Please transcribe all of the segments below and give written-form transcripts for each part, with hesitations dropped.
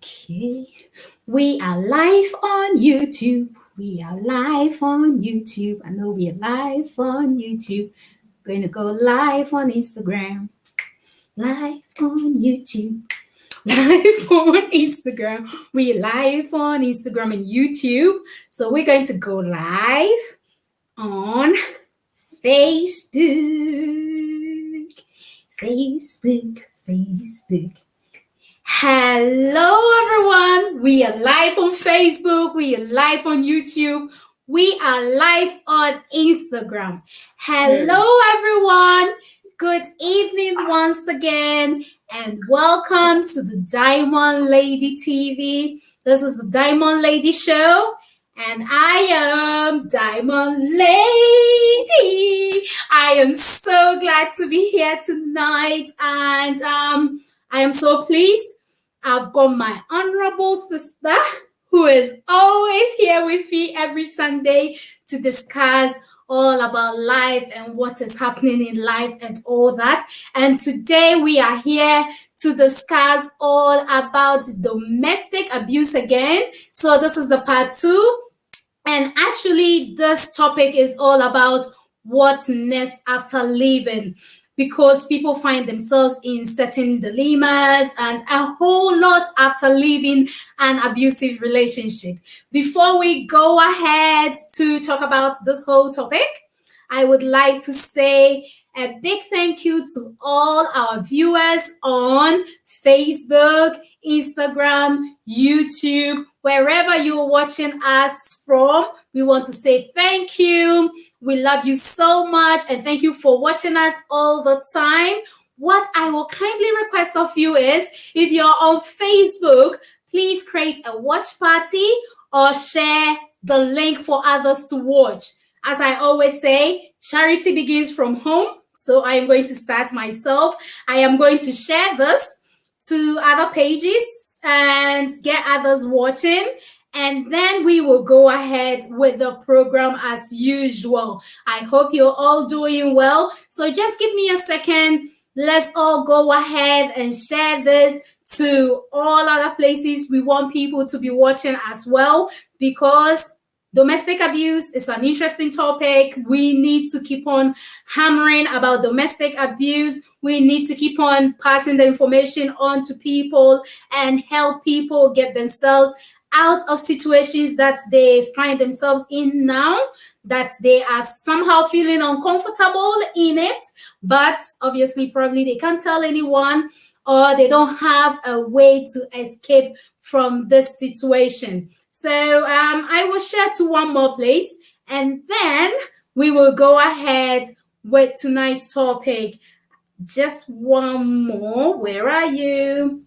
Okay. We are live on YouTube. We are live on YouTube. I know we are live on YouTube. Going to go live on Instagram. Live on YouTube. Live on Instagram. We are live on Instagram and YouTube. So we're going to go live on Facebook. Facebook. Hello, everyone. We are live on Facebook. We are live on YouTube. We are live on Instagram. Hello, everyone. Good evening once again, and welcome to the Diamond Lady TV. This is the Diamond Lady Show, and I am Diamond Lady. I am so glad to be here tonight, and I am so pleased. I've got my honorable sister who is always here with me every Sunday to discuss all about life and what is happening in life and all that. And today we are here to discuss all about domestic abuse again. So this is the part 2. And actually, this topic is all about what's next after leaving, because people find themselves in certain dilemmas and a whole lot after leaving an abusive relationship. Before we go ahead to talk about this whole topic, I would like to say a big thank you to all our viewers on Facebook, Instagram, YouTube, wherever you're watching us from. We want to say thank you. We love you so much, and thank you for watching us all the time. What I will kindly request of you is, if you're on Facebook, please create a watch party or share the link for others to watch. As I always say, charity begins from home. So I am going to start myself. I am going to share this to other pages and get others watching. And then we will go ahead with the program as usual. I hope you're all doing well. So just give me a second. Let's all go ahead and share this to all other places. We want people to be watching as well, because domestic abuse is an interesting topic. We need to keep on hammering about domestic abuse. We need to keep on passing the information on to people and help people get themselves out of situations that they find themselves in now, that they are somehow feeling uncomfortable in it, but obviously probably they can't tell anyone, or they don't have a way to escape from this situation. So I will share to one more place, and then we will go ahead with tonight's topic. Just one more. Where are you?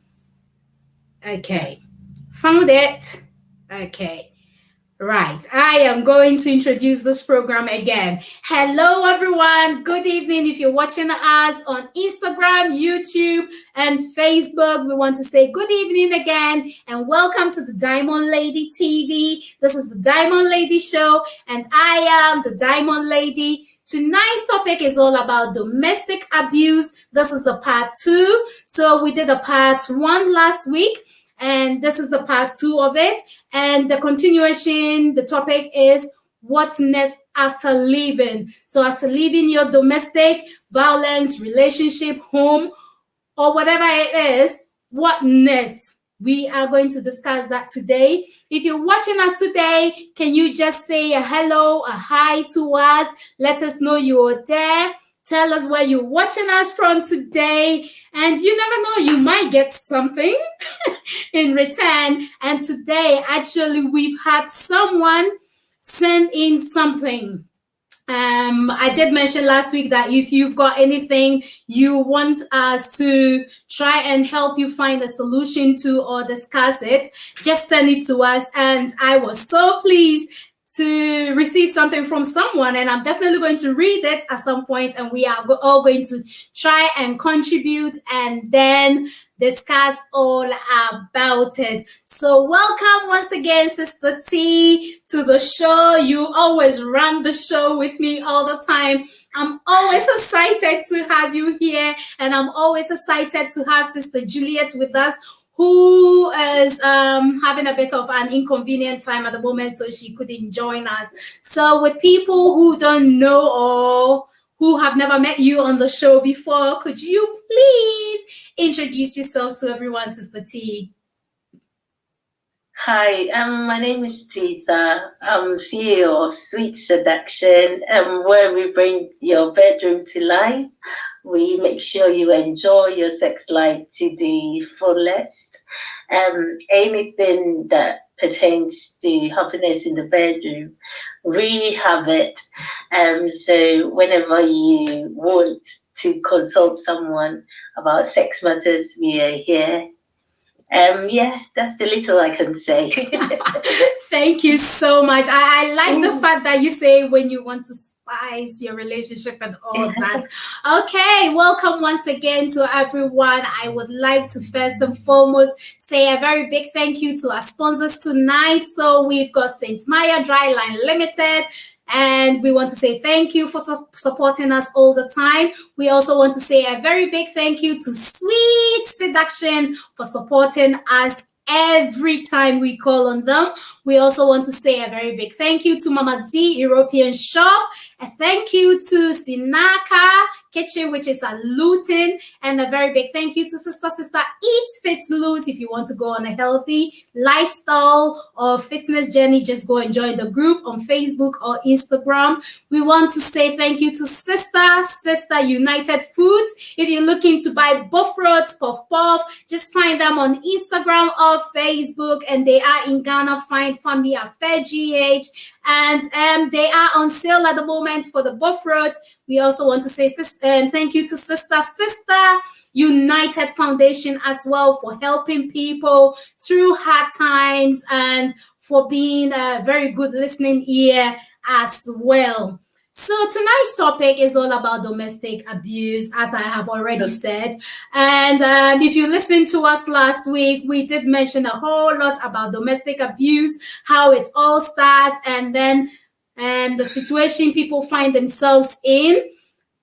Okay. Found it. Okay. Right. I am going to introduce this program again. Hello, everyone. Good evening. If you're watching us on Instagram, YouTube, and Facebook, we want to say good evening again and welcome to the Diamond Lady TV. This is the Diamond Lady Show, and I am the Diamond Lady. Tonight's topic is all about domestic abuse. This is the part 2. So we did a part 1 last week, and this is the part 2 of it. And the continuation, the topic is what's next after leaving. So after leaving your domestic violence relationship, home, or whatever it is, what next? We are going to discuss that today. If you're watching us today, can you just say a hello, a hi to us? Let us know you're there. Tell us where you're watching us from today. And you never know, you might get something in return. And today, actually, we've had someone send in something. I did mention last week that if you've got anything you want us to try and help you find a solution to or discuss it, just send it to us. And I was so pleased to receive something from someone, and I'm definitely going to read it at some point, and we are all going to try and contribute and then discuss all about it. So welcome once again, Sister T, to the show. You always run the show with me all the time. I'm always excited to have you here, and I'm always excited to have Sister Juliet with us, who is having a bit of an inconvenient time at the moment, so she couldn't join us. So with people who don't know or who have never met you on the show before, could you please introduce yourself to everyone, Sister T? Hi, my name is Tisa. I'm CEO of Sweet Seduction, where we bring your bedroom to life. We make sure you enjoy your sex life to the fullest. Anything that pertains to happiness in the bedroom, we have it. So whenever you want to consult someone about sex matters, we are here. Yeah, that's the little I can say. Thank you so much. I like the fact that you say when you want to spice your relationship and all that. Okay, welcome once again to everyone. I would like to first and foremost say a very big thank you to our sponsors tonight. So we've got St. Maya Dryline Limited. And we want to say thank you for supporting us all the time. We also want to say a very big thank you to Sweet Seduction for supporting us every time we call on them. We also want to say a very big thank you to Mama Z European Shop. A thank you to Sinaka Kitchen, which is at Luton. And a very big thank you to Sister Eat Fit Lose. If you want to go on a healthy lifestyle or fitness journey, just go and join the group on Facebook or Instagram. We want to say thank you to Sister United Foods. If you're looking to buy buff roads, puff, just find them on Instagram or Facebook. And they are in Ghana. Find Family Affair GH. And they are on sale at the moment for the buff roads. We also want to say thank you to Sister United Foundation as well for helping people through hard times and for being a very good listening ear as well. So tonight's topic is all about domestic abuse, as I have already said. And if you listened to us last week, we did mention a whole lot about domestic abuse, how it all starts, and then the situation people find themselves in.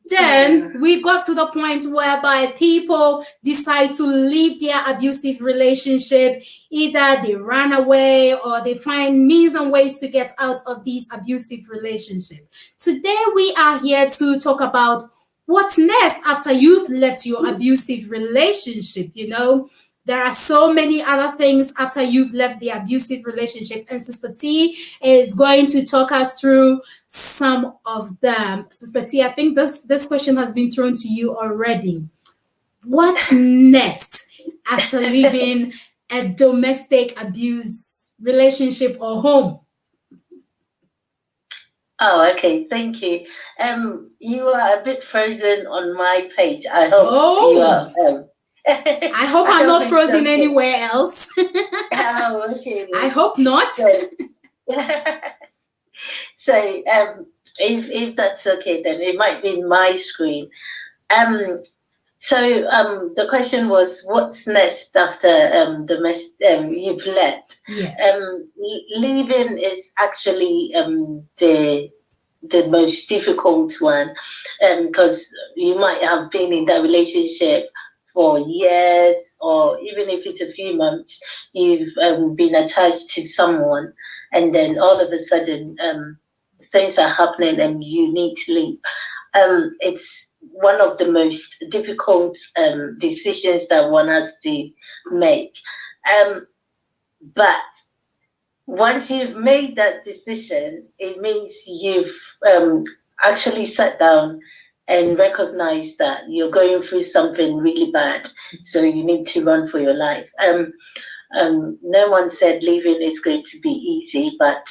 Then we got to the point whereby people decide to leave their abusive relationship. Either they run away or they find means and ways to get out of these abusive relationship. Today we are here to talk about what's next after you've left your abusive relationship. You know, there are so many other things after you've left the abusive relationship, and Sister T is going to talk us through some of them. Sister T, I think this question has been thrown to you already. What's next after leaving a domestic abuse relationship or home? Oh, okay. Thank you. You are a bit frozen on my page. I hope you are. I hope I'm not frozen anywhere else. Oh, okay. I hope not. So, if that's okay, then it might be my screen. So the question was, what's next after you've left? Yes. Leaving is actually the most difficult one, because you might have been in that relationship for years, or even if it's a few months, you've been attached to someone, and then all of a sudden things are happening and you need to leave. It's one of the most difficult decisions that one has to make. But once you've made that decision, it means you've actually sat down and recognized that you're going through something really bad, so you need to run for your life. No one said leaving is going to be easy, but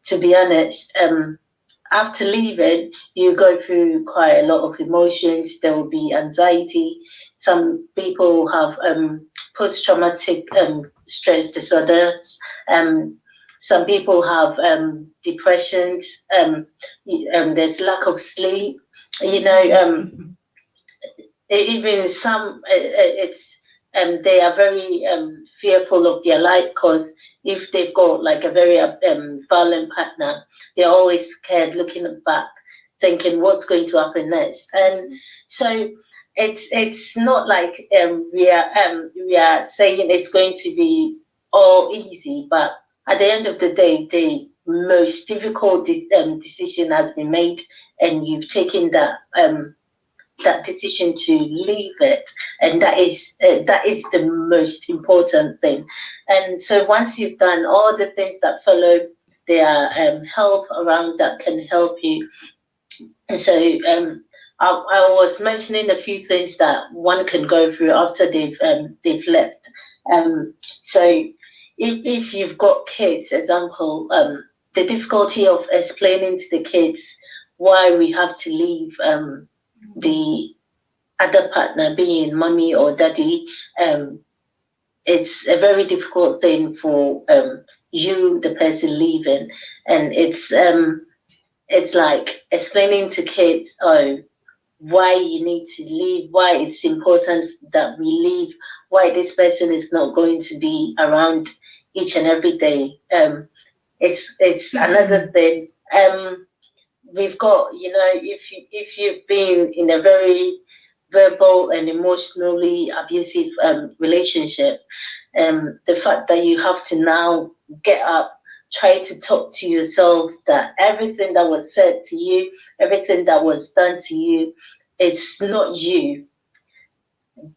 to be honest, after leaving, you go through quite a lot of emotions. There will be anxiety. Some people have post-traumatic stress disorders. Some people have depressions. There's lack of sleep. You know, even some, they are very fearful of their life, because if they've got like a very violent partner, they're always scared, looking back, thinking what's going to happen next. And so it's not like we are saying it's going to be all easy, but at the end of the day, the most difficult decision has been made, and you've taken that decision to leave it, and that is the most important thing. And so once you've done all the things that follow, there are help around that can help you. And so I was mentioning a few things that one can go through after they've left. So if you've got kids, example, the difficulty of explaining to the kids why we have to leave the other partner, being mommy or daddy, it's a very difficult thing for you, the person leaving, and it's like explaining to kids, oh, why you need to leave, why it's important that we leave, why this person is not going to be around each and every day. It's another thing. We've got, if you've been in a very verbal and emotionally abusive relationship, the fact that you have to now get up, try to talk to yourself that everything that was said to you, everything that was done to you, it's not you,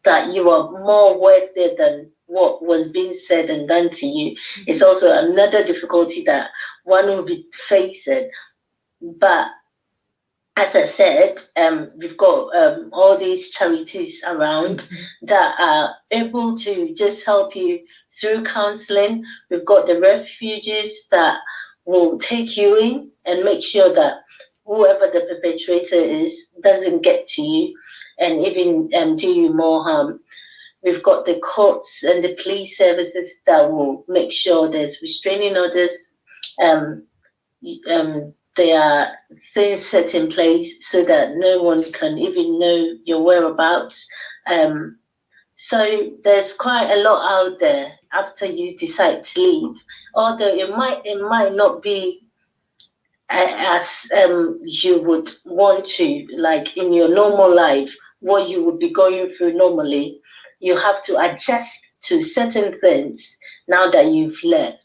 that you are more worthy than what was being said and done to you. It's also another difficulty that one will be facing. But as I said, we've got all these charities around that are able to just help you through counseling. We've got the refuges that will take you in and make sure that whoever the perpetrator is doesn't get to you and even do you more harm. We've got the courts and the police services that will make sure there's restraining orders. There are things set in place so that no one can even know your whereabouts. So there's quite a lot out there after you decide to leave. Although it might not be as you would want to, like in your normal life, what you would be going through normally. You have to adjust to certain things now that you've left.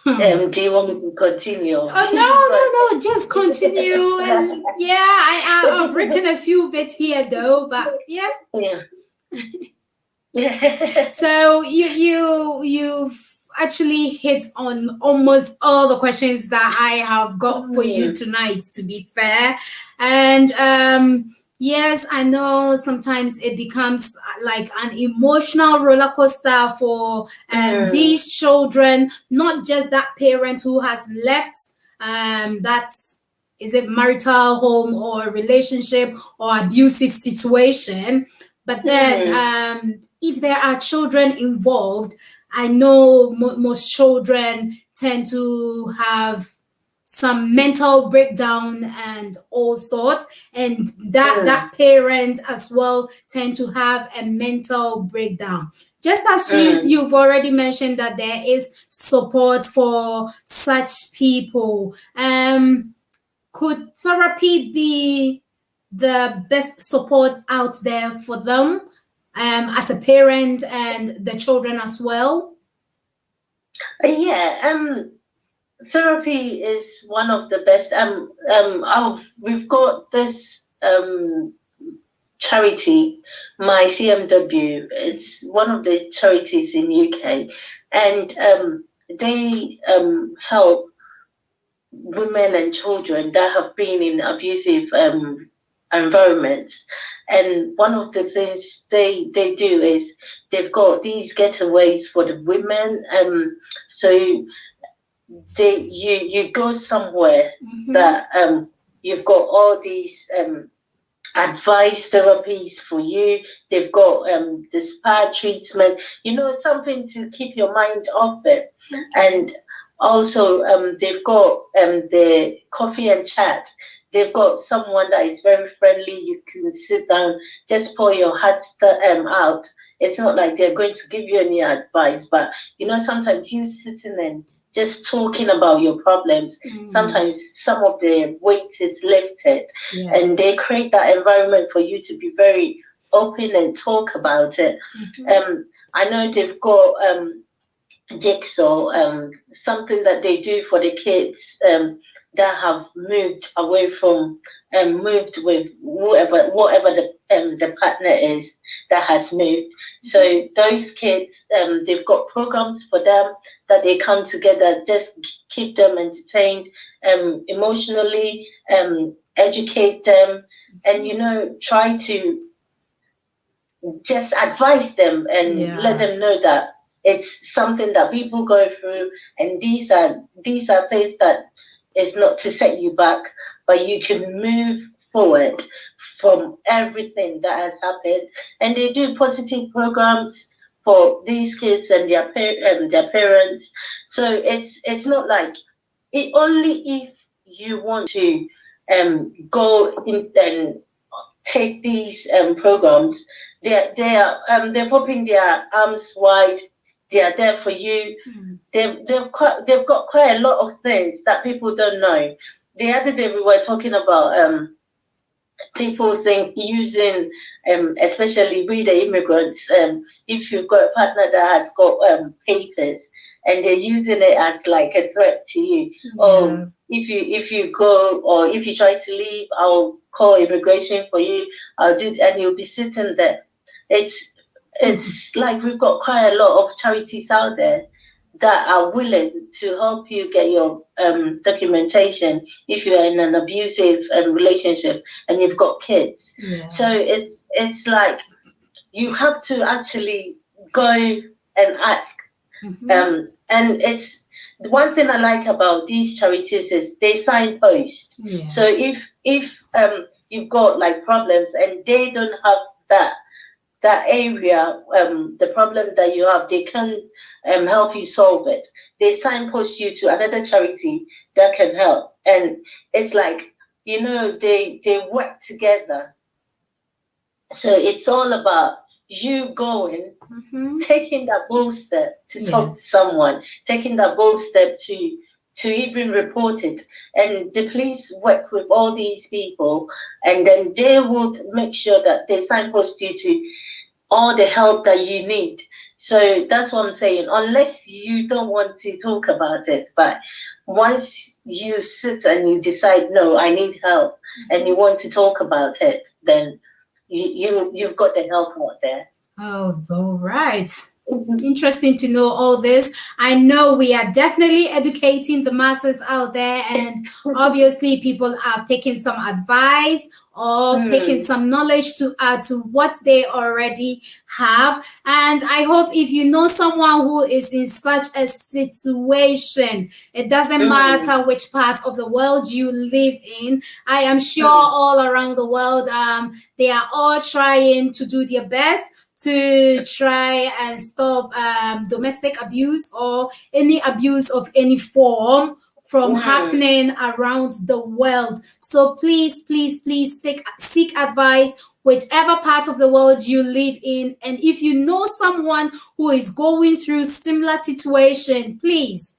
Do you want me to continue? Oh, no, just continue. And yeah, I've written a few bits here though, but yeah. Yeah. So you've actually hit on almost all the questions that I have got for you tonight, to be fair. And yes, I know sometimes it becomes like an emotional roller coaster for these children, not just that parent who has left, that's, is it marital home or relationship or abusive situation, but then if there are children involved, I know most children tend to have some mental breakdown and all sorts, and that parent as well tend to have a mental breakdown. Just as you've already mentioned that there is support for such people, could therapy be the best support out there for them, as a parent and the children as well? Yeah, therapy is one of the best. We've got this charity, my CMW. It's one of the charities in UK, and they help women and children that have been in abusive environments. And one of the things they do is they've got these getaways for the women. So you go somewhere that you've got all these advice therapies for you. They've got the spa treatment, something to keep your mind off it. And also they've got the coffee and chat. They've got someone that is very friendly. You can sit down, just pour your heart out. It's not like they're going to give you any advice, but sometimes you sitting and just talking about your problems, sometimes some of the weight is lifted, and they create that environment for you to be very open and talk about it. I know they've got jigsaw, something that they do for the kids that have moved away from moved with whatever the partner is that has moved. So those kids, they've got programs for them that they come together, just keep them entertained, emotionally, educate them, and try to just advise them and let them know that it's something that people go through, and these are things that is not to set you back, but you can move forward from everything that has happened. And they do positive programs for these kids and their parents. So it's not like it only if you want to go in and take these programs. They're opening their arms wide. They are there for you. They've got quite a lot of things that people don't know. The other day we were talking about people think using, especially with the immigrants, if you've got a partner that has got papers and they're using it as like a threat to you. If you go or if you try to leave, I'll call immigration for you. I'll do, and you'll be sitting there. It's like we've got quite a lot of charities out there that are willing to help you get your documentation if you're in an abusive relationship and you've got kids. So it's like you have to actually go and ask. And it's one thing I like about these charities is they signpost. So if you've got like problems and they don't have that area, the problem that you have, they can help you solve it. They signpost you to another charity that can help. And it's like, they work together. So it's all about you going, taking that bold step to talk to someone, taking that bold step to even report it. And the police work with all these people, and then they would make sure that they signpost you to all the help that you need. So that's what I'm saying. Unless you don't want to talk about it, but once you sit and you decide, no, I need help, and you want to talk about it, then you've got the help out there. Oh, all right. Interesting to know all this. I know we are definitely educating the masses out there, and obviously people are picking some advice or picking some knowledge to add to what they already have. And I hope if you know someone who is in such a situation, it doesn't matter which part of the world you live in. I am sure all around the world, they are all trying to do their best to try and stop domestic abuse or any abuse of any form from happening around the world. So please, please, please seek advice, whichever part of the world you live in. And if you know someone who is going through similar situation, please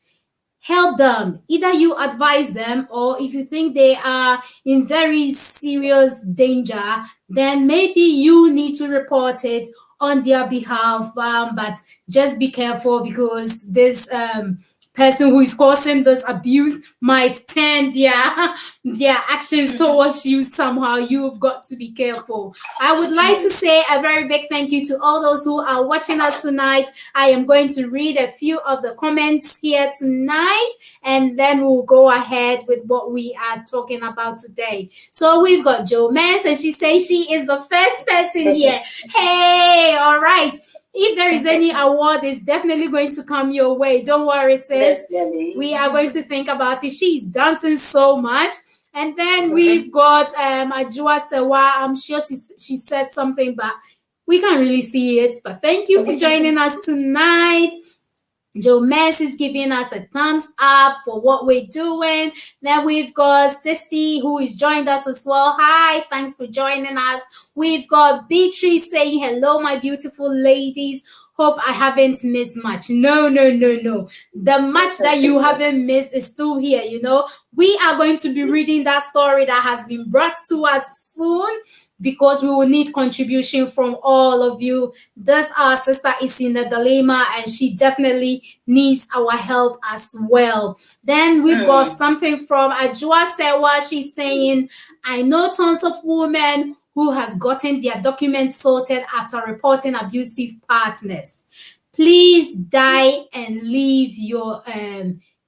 help them. Either you advise them, or if you think they are in very serious danger, then maybe you need to report it on their behalf. But just be careful, because this person who is causing this abuse might turn their actions towards you somehow. You've got to be careful. I would like to say a very big thank you to all those who are watching us tonight. I am going to read a few of the comments here tonight, and then we'll go ahead with what we are talking about today. So we've got Jo Mess, and she says she is the first person here. Hey, all right. If there is any award, it's definitely going to come your way. Don't worry, sis. Definitely. We are going to think about it. She's dancing so much. And then we've got Ajua Sewa. I'm sure she said something, but we can't really see it. But thank you for joining us tonight. Jo Mess is giving us a thumbs up for what we're doing. Then we've got Sissy, who is joined us as well. Hi, thanks for joining us. We've got Beatrice saying, hello, my beautiful ladies. hope I haven't missed much. No, no, no, no. The much that you haven't missed is still here, you know. We are going to be reading that story that has been brought to us soon, because we will need contribution from all of you. Thus, our sister is in a dilemma and she definitely needs our help as well. Then we've got something from Ajua Sewa. She's saying, I know tons of women who has gotten their documents sorted after reporting abusive partners. Please die and leave your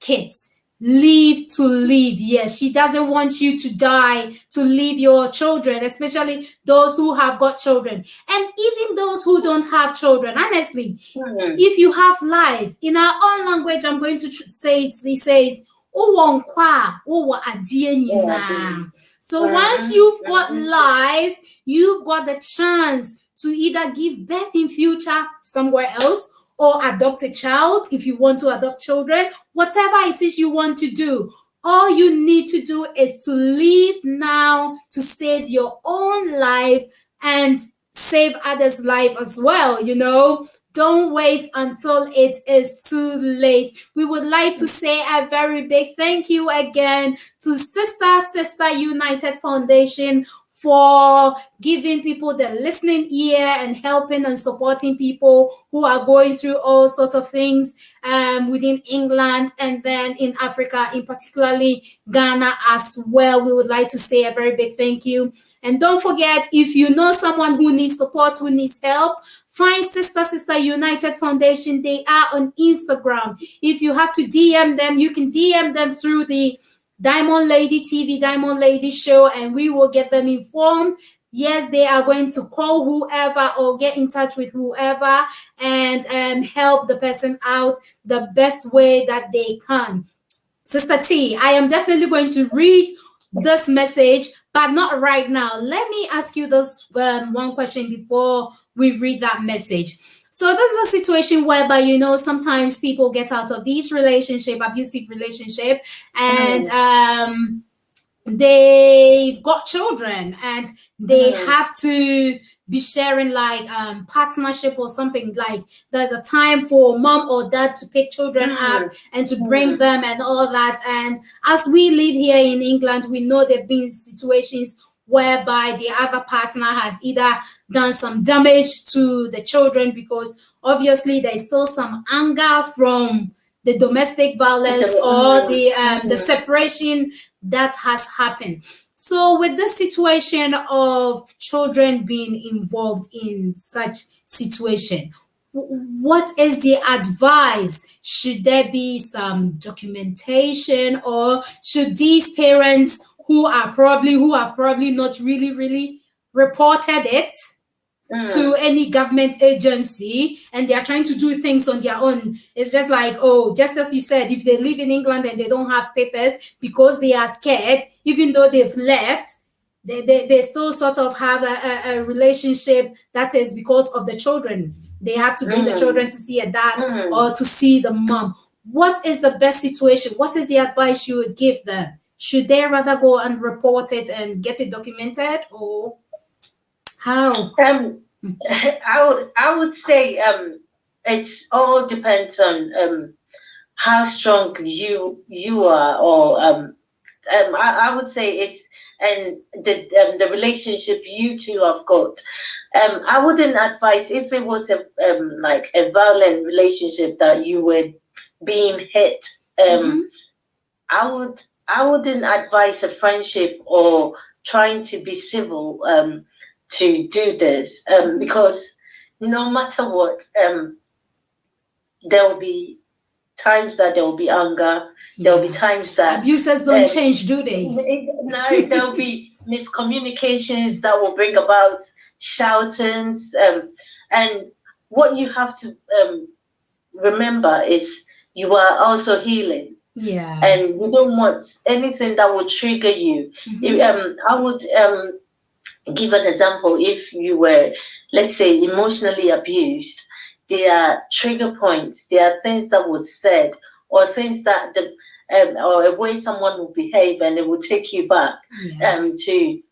kids. Leave to live. Yes, she doesn't want you to die to leave your children, especially those who have got children, and even those who don't have children. Honestly, if you have life, in our own language, I'm going to say it. He says, so once you've got life, you've got the chance to either give birth in future somewhere else, or adopt a child if you want to adopt children. Whatever it is you want to do, all you need to do is to live now to save your own life and save others' life as well, you know. Don't wait until it is too late. We would like to say a very big thank you again to Sister United Foundation for giving people the listening ear and helping and supporting people who are going through all sorts of things within England and then in Africa, in particularly Ghana as well. We would like to say a very big thank you. And don't forget, if you know someone who needs support, who needs help, find Sister United Foundation. They are on Instagram. If you have to DM them, you can DM them through the Diamond Lady TV, Diamond Lady Show, and we will get them informed. Yes, they are going to call whoever or get in touch with whoever and help the person out the best way that they can. Sister T, I am definitely going to read this message, but not right now. Let me ask you this one question before we read that message. So this is a situation whereby, you know, sometimes people get out of these abusive relationship, and they've got children and they have to be sharing like partnership or something. Like there's a time for mom or dad to pick children up and to bring them and all that. And as we live here in England, we know there have been situations whereby the other partner has either done some damage to the children, because obviously there's still some anger from the domestic violence or the separation that has happened. So with this situation of children being involved in such situation, what is the advice? Should there be some documentation, or should these parents who have probably not really reported it to any government agency, and they are trying to do things on their own? It's just like, oh, just as you said, if they live in England and they don't have papers because they are scared, even though they've left, they still sort of have a relationship that is because of the children. They have to bring the children to see a dad or to see the mom. What is the best situation? What is the advice you would give them? Should they rather go and report it and get it documented, or how? I would say it's all depends on how strong you are, or I would say it's and the relationship you two have got. I wouldn't advise if it was like a violent relationship that you were being hit. I wouldn't advise a friendship or trying to be civil to do this, because no matter what, there will be times that there will be anger. There will be times that abusers don't change, do they? No, there will be miscommunications that will bring about shoutings, and what you have to remember is you are also healing. Yeah. And you don't want anything that will trigger you. I would give an example. If you were, let's say, emotionally abused, there are trigger points. There are things that were said, or things that or a way someone will behave, and it will take you back to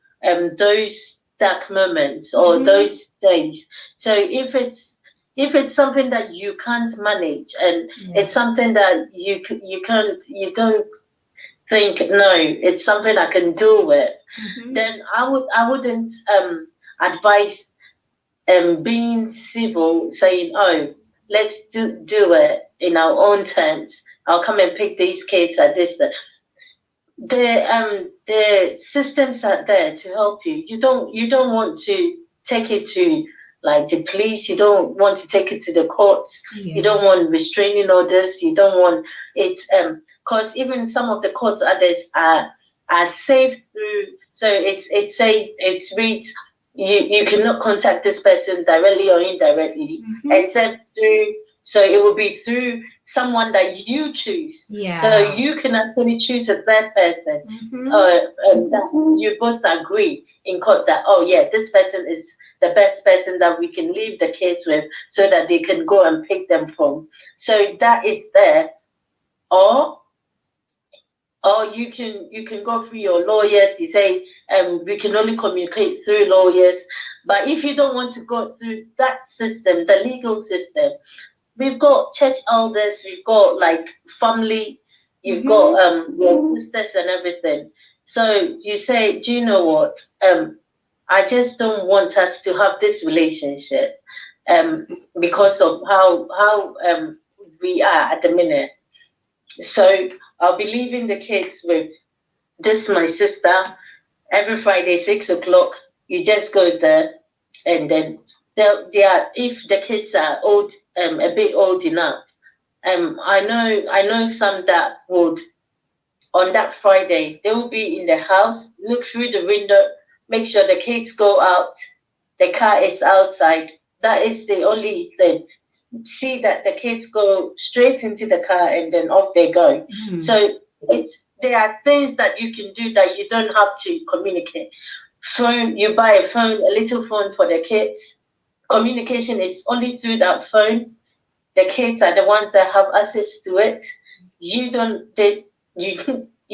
those dark moments or those days. So if it's if it's something that you can't manage, and it's something that you don't think, no, it's something I can deal with, then I wouldn't advise being civil, saying, oh, let's do it in our own terms. I'll come and pick these kids at this. The systems are there to help you. You don't want to take it to like the police. You don't want to take it to the courts. You don't want restraining orders. You don't want it because even some of the court orders are saved through. So it says, it reads, you cannot contact this person directly or indirectly, except through. So it will be through someone that you choose. So you can actually choose a third person, that you both agree in court that, oh yeah, this person is the best person that we can leave the kids with, so that they can go and pick them from. So that is there, or you can go through your lawyers. You say, we can only communicate through lawyers. But if you don't want to go through that system, the legal system, we've got church elders, we've got like family, you've got your sisters and everything. So you say, do you know what? I just don't want us to have this relationship because of how we are at the minute. So I'll be leaving the kids with this, my sister, every Friday, 6 o'clock. You just go there, and then they are, if the kids are old, a bit old enough, I know some that would, on that Friday, they will be in the house, look through the window, make sure the kids go out, the car is outside. That is the only thing. See that the kids go straight into the car and then off they go. So there are things that you can do that you don't have to communicate. Phone, you buy a phone, a little phone for the kids. Communication is only through that phone. The kids are the ones that have access to it. You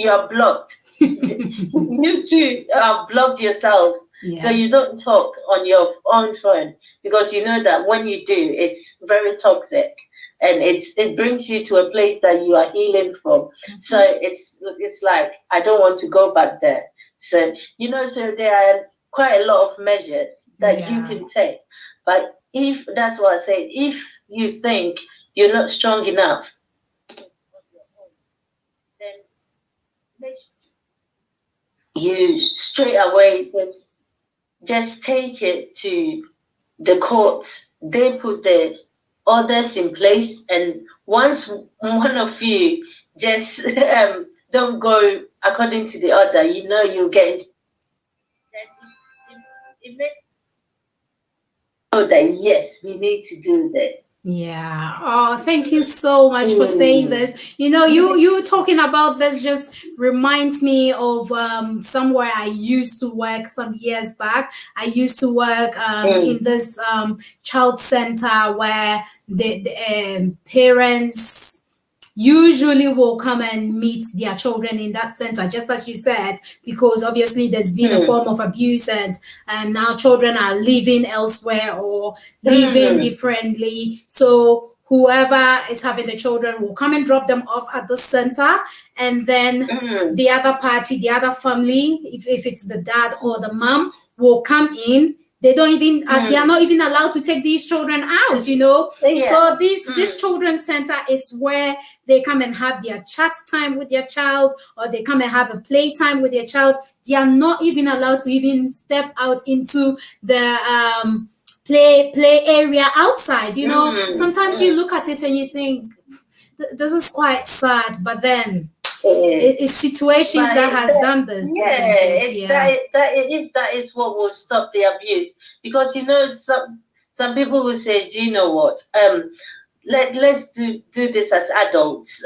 are blocked. You two are blocked yourselves. So you don't talk on your own phone, because you know that when you do, it's very toxic, and it brings you to a place that you are healing from. So it's like, I don't want to go back there. So so there are quite a lot of measures that you can take. But if that's what I said, if you think you're not strong enough, then make sure you straight away just take it to the courts. They put the orders in place, and once one of you just don't go according to the order, you'll get it makes know that yes, we need to do this. Yeah. Oh, thank you so much for saying this. You talking about this just reminds me of somewhere I used to work some years back. I used to work in this child center where the parents usually will come and meet their children in that center, just as you said, because obviously there's been a form of abuse, and now children are living elsewhere or living differently. So whoever is having the children will come and drop them off at the center, and then the other party, the other family, if it's the dad or the mom, will come in. They don't even they are not even allowed to take these children out, So this children's center is where they come and have their chat time with their child, or they come and have a play time with their child. They are not even allowed to even step out into the play area outside. Sometimes you look at it and you think, this is quite sad, but then it's situations that has done this. That is what will stop the abuse, because some people will say, do you know what, let's do this as adults.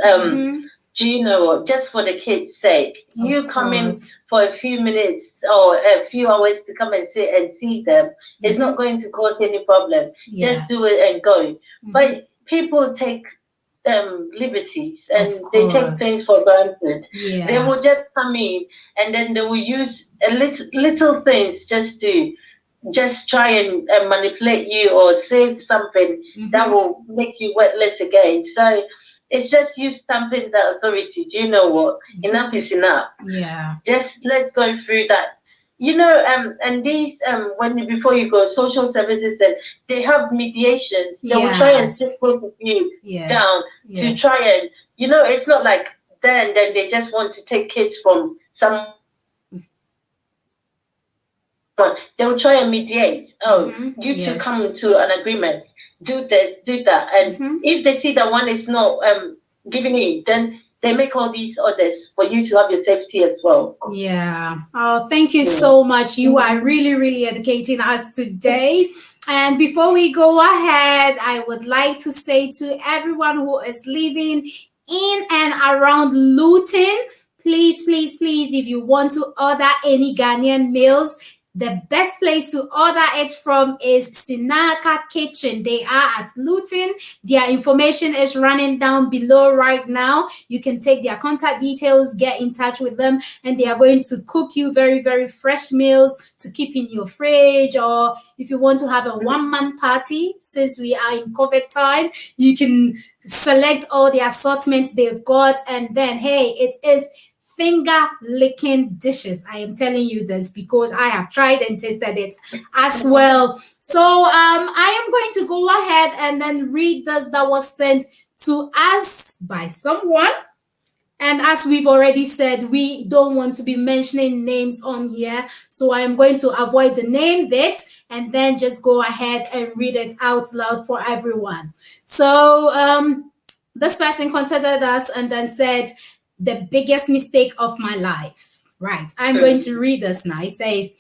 Do you know what, just for the kids' sake, you come in for a few minutes or a few hours to come and sit and see them. It's not going to cause any problem. Just do it and go. But people take liberties, and they take things for granted. They will just come in, and then they will use little things just to just try and manipulate you or say something that will make you worthless again. So it's just you stamping the authority. Do you know what? Enough is enough. Yeah. Just let's go through that. You know, and these when before you go, social services, and they have mediations. They will try and sit both of you down to try and, you know, it's not like then they just want to take kids from someone. They'll try and mediate. Oh, you two come to an agreement. Do this, do that. And if they see that one is not giving in, then they make all these orders for you to have your safety as well. Yeah. Oh, thank you so much. You are really, really educating us today. And before we go ahead, I would like to say to everyone who is living in and around Luton, please, please, please, if you want to order any Ghanaian meals, the best place to order it from is Sinaka Kitchen. They are at Luton. Their information is running down below right now. You can take their contact details, get in touch with them, and they are going to cook you very, very fresh meals to keep in your fridge. Or if you want to have a one-man party, since we are in COVID time, you can select all the assortments they've got. And then, hey, it is finger licking dishes. I am telling you this because I have tried and tasted it as well. So I am going to go ahead and then read this that was sent to us by someone. And as we've already said, we don't want to be mentioning names on here. So I am going to avoid the name bit and then just go ahead and read it out loud for everyone. So this person contacted us and then said, the biggest mistake of my life. Right. I'm going to read this now. It says,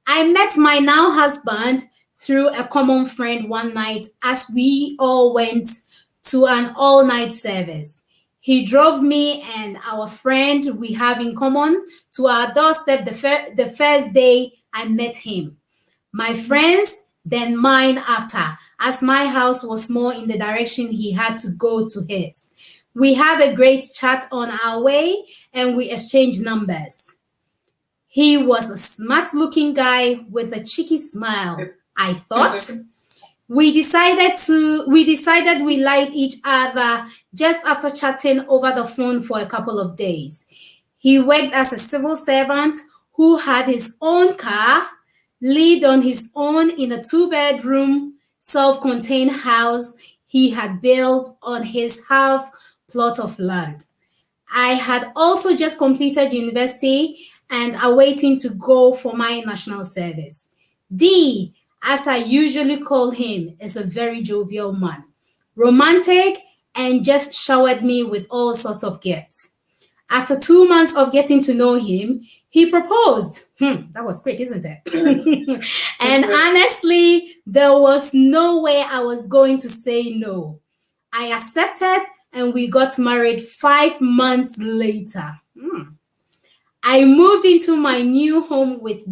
I met my now husband through a common friend one night as we all went to an all-night service. He drove me and our friend we have in common to our doorstep the first day I met him. My friends, then mine after, as my house was more in the direction he had to go to his. We had a great chat on our way and we exchanged numbers. He was a smart-looking guy with a cheeky smile, I thought. We decided we liked each other just after chatting over the phone for a couple of days. He worked as a civil servant who had his own car, lived on his own in a 2-bedroom, self-contained house he had built on his half plot of land. I had also just completed university and are waiting to go for my national service. D, as I usually call him, is a very jovial man, romantic, and just showered me with all sorts of gifts. After 2 months of getting to know him, he proposed. That was quick, isn't it? And honestly, there was no way I was going to say no. I accepted and we got married 5 months later. I moved into my new home with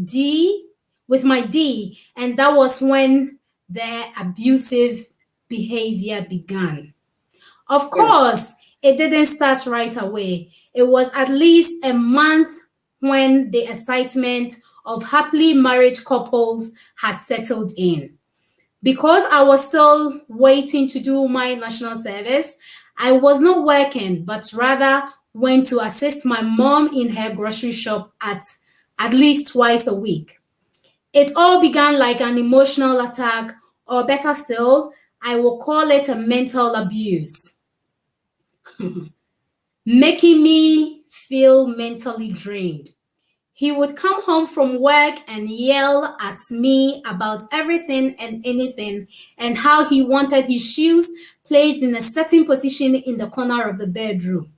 my D, and that was when the abusive behavior began. Of course, it didn't start right away. It was at least a month when the excitement of happily married couples had settled in. Because I was still waiting to do my national service, I was not working, but rather went to assist my mom in her grocery shop at least twice a week. It all began like an emotional attack, or better still, I will call it a mental abuse, making me feel mentally drained. He would come home from work and yell at me about everything and anything and how he wanted his shoes placed in a certain position in the corner of the bedroom,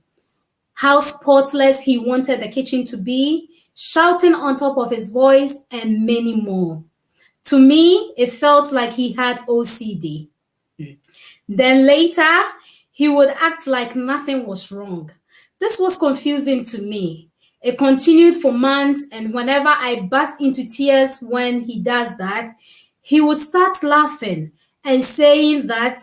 how spotless he wanted the kitchen to be, shouting on top of his voice, and many more. To me, it felt like he had OCD. Then later, he would act like nothing was wrong. This was confusing to me. It continued for months, and whenever I burst into tears when he does that, he would start laughing and saying that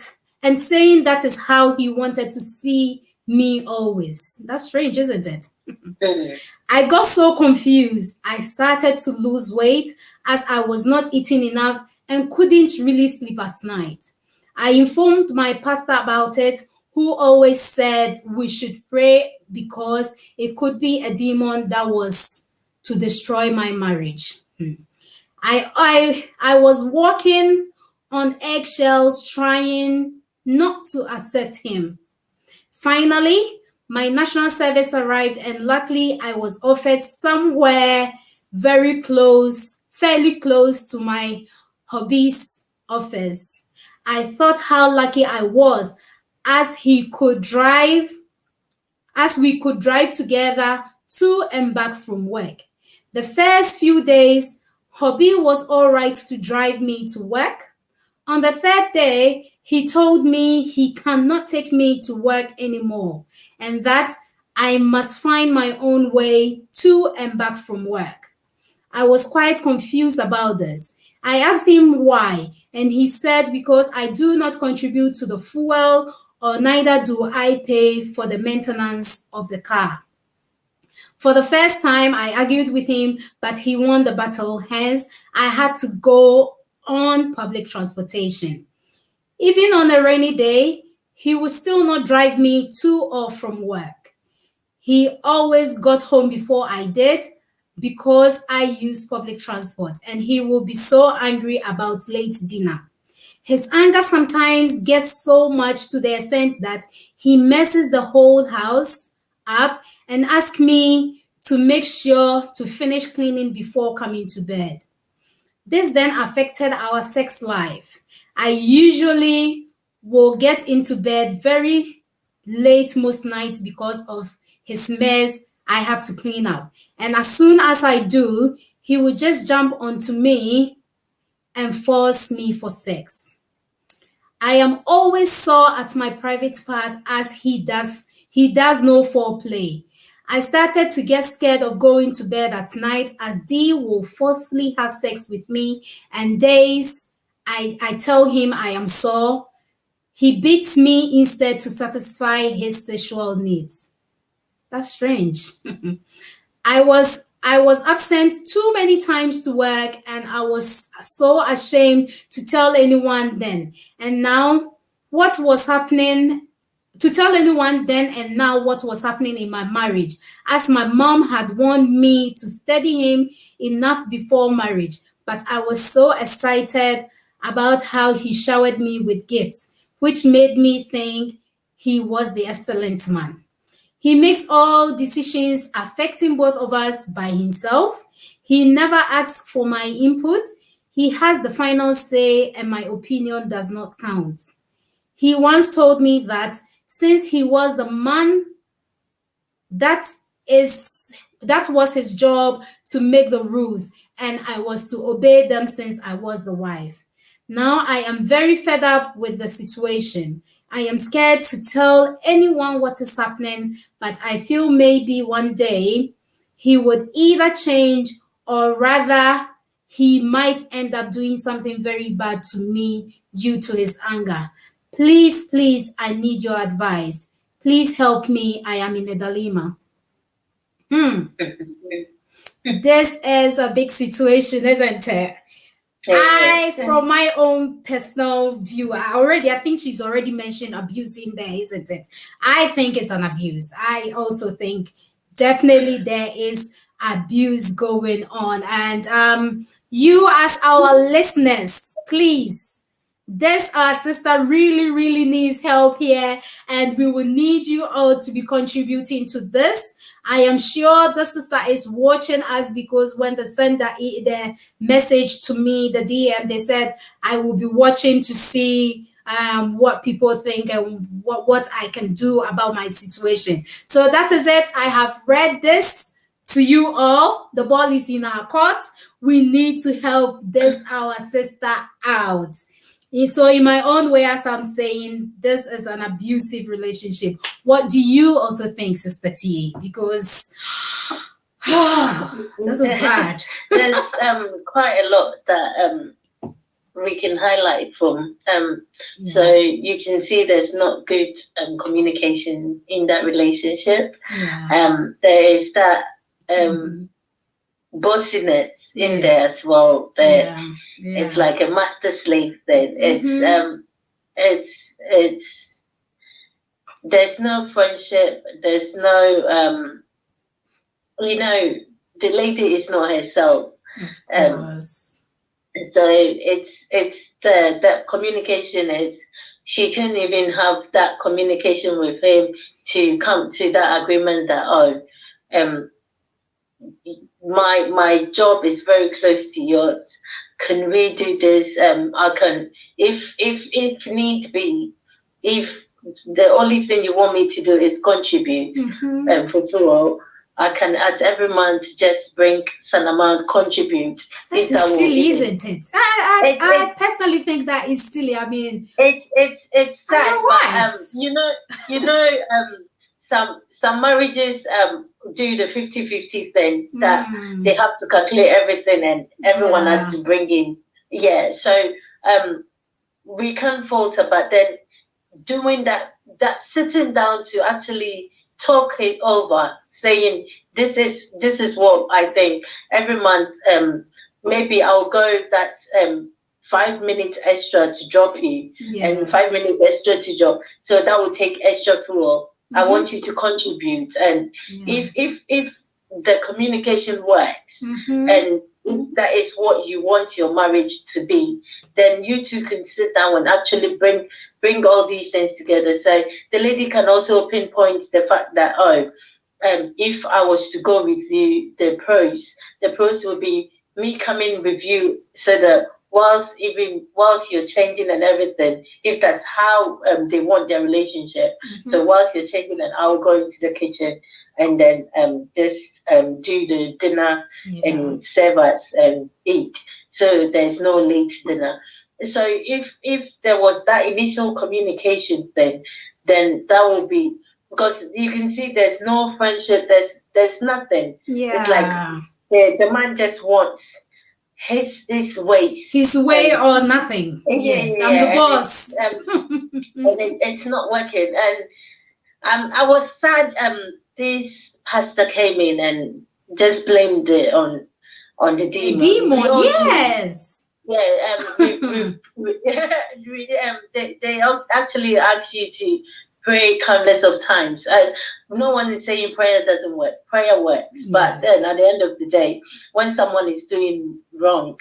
is how he wanted to see me always. That's strange, isn't it? I got so confused. I started to lose weight as I was not eating enough and couldn't really sleep at night. I informed my pastor about it, who always said we should pray because it could be a demon that was to destroy my marriage. I was walking on eggshells trying not to accept him. Finally, my national service arrived, and luckily I was offered somewhere fairly close to my hubby's office. I thought how lucky I was as he could drive as we could drive together to and back from work. The first few days, hubby was all right to drive me to work. On the third day, he told me he cannot take me to work anymore and that I must find my own way to and back from work. I was quite confused about this. I asked him why, and he said because I do not contribute to the fuel or neither do I pay for the maintenance of the car. For the first time, I argued with him, but he won the battle. Hence, I had to go on public transportation. Even on a rainy day, he would still not drive me to or from work. He always got home before I did because I use public transport, and he will be so angry about late dinner. His anger sometimes gets so much to the extent that he messes the whole house up and asks me to make sure to finish cleaning before coming to bed. This then affected our sex life. I usually will get into bed very late most nights because of his mess I have to clean up. And as soon as I do, he will just jump onto me and force me for sex. I am always sore at my private part as he does no foreplay. I started to get scared of going to bed at night as D will forcefully have sex with me, and days I tell him I am sore. He beats me instead to satisfy his sexual needs. That's strange. I was absent too many times to work, and I was so ashamed to tell anyone then. And now what was happening to tell anyone then and now what was happening in my marriage, as my mom had warned me to study him enough before marriage. But I was so excited about how he showered me with gifts, which made me think he was the excellent man. He makes all decisions affecting both of us by himself. He never asks for my input. He has the final say, and my opinion does not count. He once told me that since he was the man, that was his job to make the rules, and I was to obey them since I was the wife. Now I am very fed up with the situation. I am scared to tell anyone what is happening, but I feel maybe one day he would either change or rather he might end up doing something very bad to me due to his anger. Please, please, I need your advice. Please help me. I am in a dilemma. This is a big situation, isn't it? From my own personal view, I think she's already mentioned abuse in there, isn't it? I think it's an abuse. I also think definitely there is abuse going on. And you as our listeners, please, this our sister really, really needs help here, and we will need you all to be contributing to this. I am sure the sister is watching us because when they sent the message to me, the DM, they said I will be watching to see what people think and what I can do about my situation. So that is it. I have read this to you all. The ball is in our court. We need to help this our sister out. So in my own way, as I'm saying, this is an abusive relationship. What do you also think, Sister T? Because this is bad. There's quite a lot that we can highlight from. So you can see there's not good communication in that relationship. There is that bossiness in there as well. It's like a master slave thing. It's there's no friendship. There's no the lady is not herself. Of course. So it's that communication is, she couldn't even have that communication with him to come to that agreement that my job is very close to yours. Can we do this? I can, if need be, if the only thing you want me to do is contribute for sure, I can at every month just bring some amount, contribute. That is silly, isn't it? I personally think that is silly. I mean, it's sad, but some marriages do the 50-50 thing, that they have to calculate everything and everyone has to bring in. So we can't falter, but then doing that sitting down to actually talk it over, saying this is what I think every month. Maybe I'll go that 5 minutes extra to drop you, and 5 minutes extra to drop. So that will take extra fuel. I want you to contribute, and if the communication works, and if that is what you want your marriage to be, then you two can sit down and actually bring all these things together. So the lady can also pinpoint the fact that if I was to go with you, the pros would be me coming with you, so that whilst you're changing and everything, if that's how they want their relationship, so whilst you're changing, and I'll go into the kitchen and then just do the dinner and serve us and eat, so there's no late dinner. So if there was that initial communication thing, then that will be, because you can see there's no friendship, there's nothing. It's like the man just wants his way or nothing. I'm the boss. And it's not working. And I was sad. This pastor came in and just blamed it on the demon. Yes. They actually ask you to pray countless of times. No one is saying prayer doesn't work. Prayer works. But then at the end of the day, when someone is doing wrong,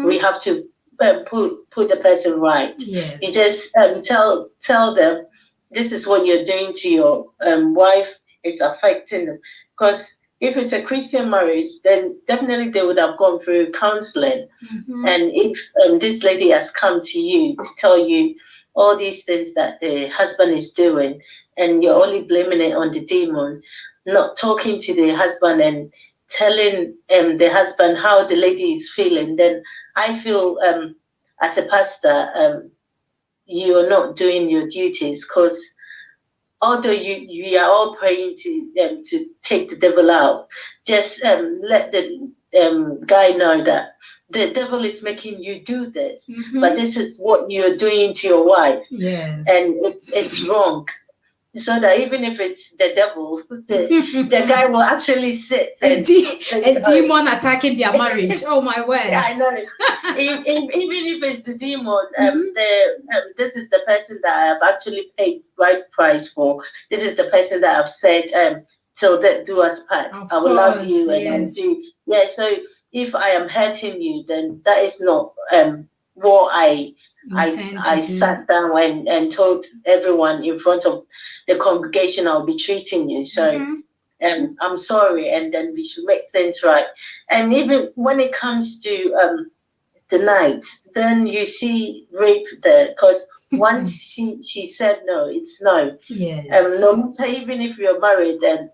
we have to put the person right. You just tell them, this is what you're doing to your wife. It's affecting them. Because if it's a Christian marriage, then definitely they would have gone through counseling. And if this lady has come to you to tell you all these things that the husband is doing, and you're only blaming it on the demon, not talking to the husband and telling the husband how the lady is feeling, then I feel as a pastor, you're not doing your duties, because although you are all praying to take the devil out, just let the guy know that the devil is making you do this, but this is what you're doing to your wife, and it's wrong. So that even if it's the devil, the guy will actually sit. A demon attacking their marriage. Oh my word! I know. Even if it's the demon, this is the person that I have actually paid right price for. This is the person that I've said, till death do us part. I will love you and I will do. So if I am hurting you, then that is not what I sat down and told everyone in front of the congregation I'll be treating you. So I'm sorry, and then we should make things right. And even when it comes to the night, then you see rape there, because once she said no, it's no. No matter, even if you're married, then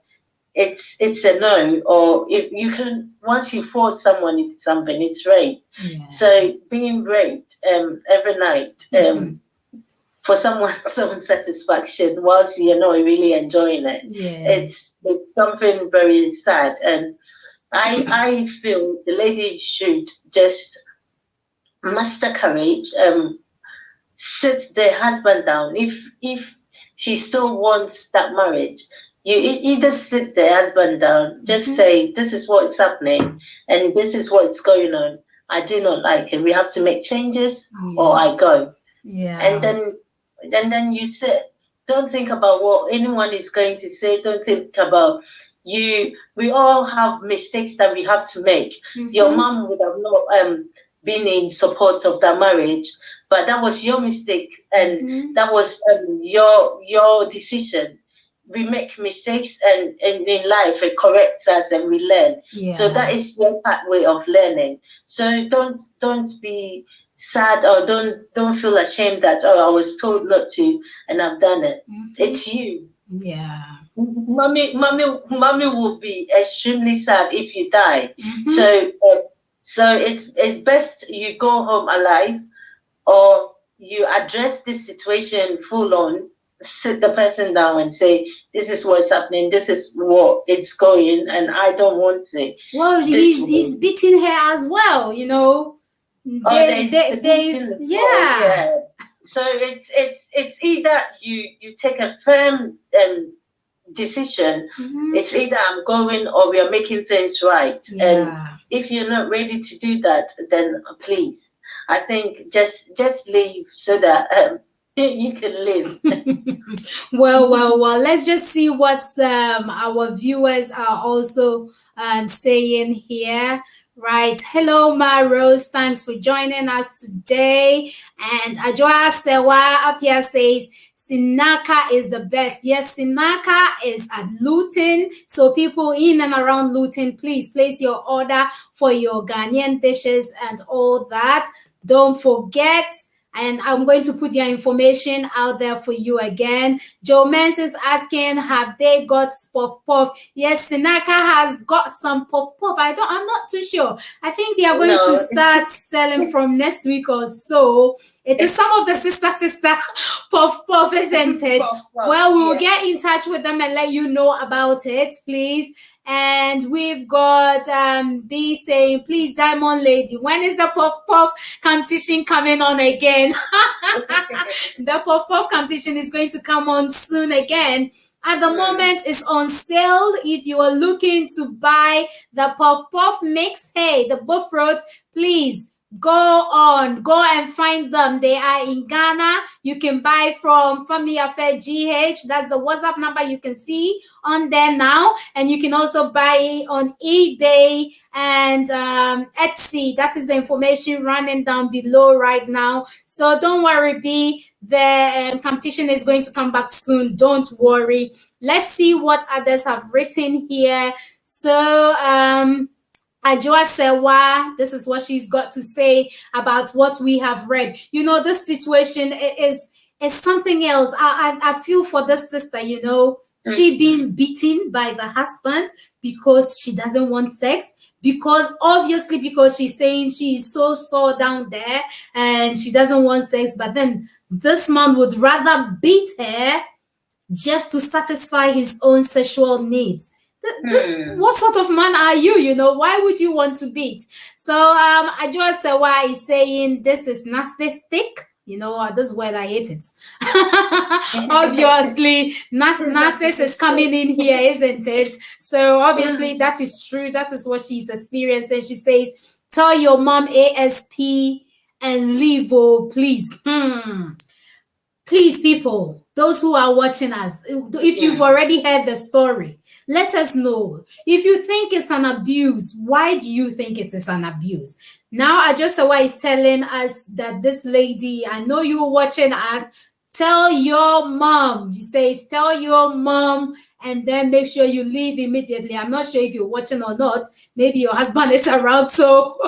it's a no. Or if you can, once you force someone into something, it's rape. So being raped every night for someone's satisfaction, whilst you're not really enjoying it, it's something very sad. And I feel the lady should just muster courage, sit the husband down. If she still wants that marriage, you either sit the husband down, just say, this is what's happening and this is what's going on. I do not like it. We have to make changes, or I go. And then you sit. Don't think about what anyone is going to say. Don't think about you. We all have mistakes that we have to make. Your mom would have not been in support of that marriage, but that was your mistake, and that was your decision. We make mistakes, and in life it corrects us and we learn. So that is your pathway of learning. So don't be sad, or don't feel ashamed that, oh, I was told not to and I've done it. It's you. Mommy will be extremely sad if you die. So it's best you go home alive, or you address this situation full on, sit the person down and say, this is what's happening, this is what it's going, and I don't want it. Well, he's beating her as well, you know. Yeah. So it's either you take a firm decision. It's either I'm going, or we are making things right. And if you're not ready to do that, then please, I think just leave, so that you can live. well, let's just see what our viewers are also saying here. Right. Hello, Ma Rose. Thanks for joining us today. And Ajoa Sewa up here says, Sinaka is the best. Yes, Sinaka is at Luton. So people in and around Luton, please place your order for your Ghanaian dishes and all that. Don't forget. And I'm going to put their information out there for you again. Joe Mens is asking, have they got puff puff? Yes, Sinaka has got some puff puff. I'm not too sure. I think they are going to start selling from next week or so. It is some of the sister puff puff, isn't it? Well, we will get in touch with them and let you know about it, please. And we've got B saying, please, Diamond Lady, when is the puff puff competition coming on again? The puff puff competition is going to come on soon again. At the moment, it's on sale. If you are looking to buy the puff puff mix, hey, the buff road, please go and find them. They are in Ghana. You can buy from Family Affair GH. That's the WhatsApp number you can see on there now. And you can also buy it on eBay and Etsy. That is the information running down below right now. So don't worry, B. The competition is going to come back soon. Don't worry. Let's see what others have written here. So Ajoa Sewa, this is what she's got to say about what we have read. You know, this situation is something else. I feel for this sister, you know, she being beaten by the husband because she doesn't want sex. Because she's saying she is so sore down there and she doesn't want sex. But then this man would rather beat her just to satisfy his own sexual needs. What sort of man are you? You know, why would you want to beat? So Ajoa Sewa is saying this is narcissistic. You know, this word, I hate it. Obviously, narcissist is coming in here, isn't it? So obviously that is true. That is what she's experiencing. She says, tell your mom ASP and leave, oh, please. Please, people, those who are watching us, if you've already heard the story, let us know. If you think it's an abuse, why do you think it is an abuse? Now, Ajoa Sewa is telling us that this lady, I know you're watching us, tell your mom. She says, tell your mom, and then make sure you leave immediately. I'm not sure if you're watching or not. Maybe your husband is around, so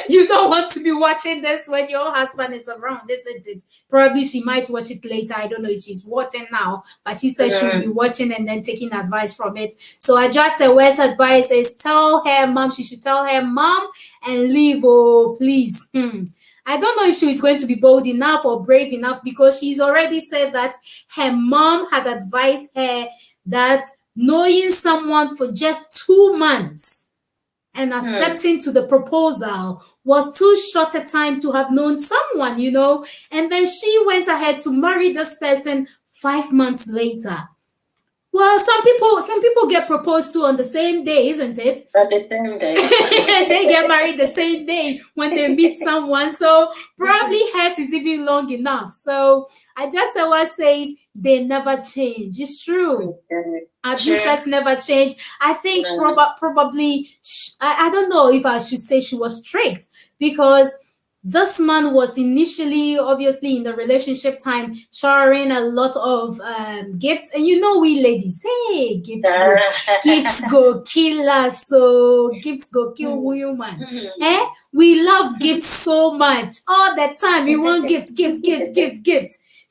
you don't want to be watching this when your husband is around, isn't it? Probably she might watch it later. I don't know if she's watching now, but she said she'll be watching and then taking advice from it. So Ajoa Sewa's advice is tell her mom, she should tell her mom and leave, oh, please. I don't know if she is going to be bold enough or brave enough, because she's already said that her mom had advised her that knowing someone for just 2 months and accepting to the proposal was too short a time to have known someone, and then she went ahead to marry this person 5 months later. Well, some people get proposed to on the same day, isn't it? At the same day. And they get married the same day when they meet someone. So probably hers is even long enough. So I just always say they never change. It's true. Abusers never change. I think probably I don't know if I should say she was tricked, because this man was initially, obviously, in the relationship time, showering a lot of gifts. And we ladies, hey, gifts go kill us. So gifts go kill woman. We love gifts so much. All the time, we want gift.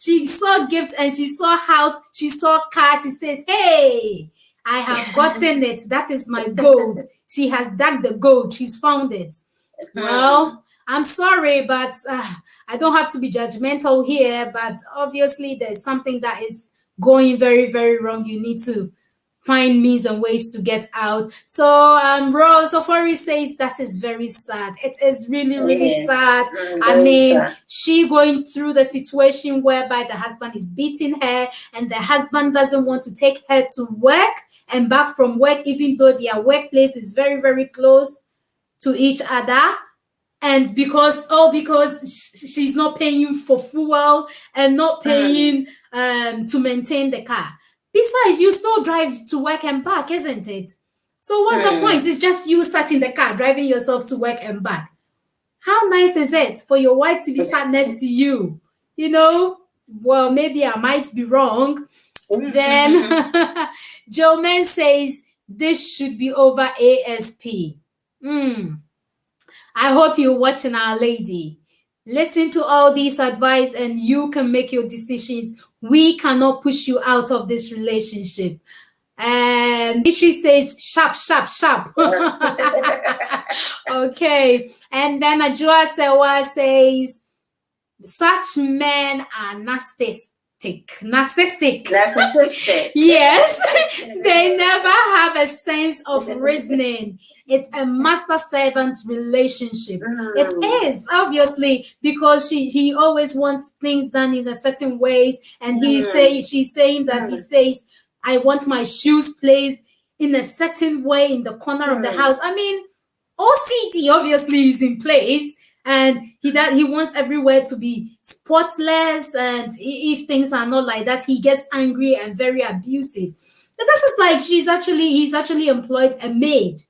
She saw gifts and she saw house, she saw car. She says, hey, I have gotten it. That is my gold. She has dug the gold. She's found it. Well, I'm sorry, but I don't have to be judgmental here, but obviously there's something that is going very, very wrong. You need to find means and ways to get out. So Rose Ofori says that is very sad. It is really, really sad. I mean, she going through the situation whereby the husband is beating her and the husband doesn't want to take her to work and back from work, even though their workplace is very, very close to each other. And because she's not paying for fuel and not paying to maintain the car. Besides, you still drive to work and back, isn't it? So what's the point? It's just you sat in the car, driving yourself to work and back. How nice is it for your wife to be sat next to you? Well, maybe I might be wrong. Then Joe Man says this should be over ASP. I hope you're watching, Our Lady. Listen to all these advice and you can make your decisions. We cannot push you out of this relationship. Beatrice says, sharp. Okay. And then Ajua Sewa says, such men are narcissistic. Yes. They never have a sense of reasoning. It's a master-servant relationship. It is, obviously, because he always wants things done in a certain ways. And she's saying that he says, I want my shoes placed in a certain way in the corner of the house. I mean, OCD obviously is in place. And he wants everywhere to be spotless, and if things are not like that, he gets angry and very abusive. This is like he's actually employed a maid.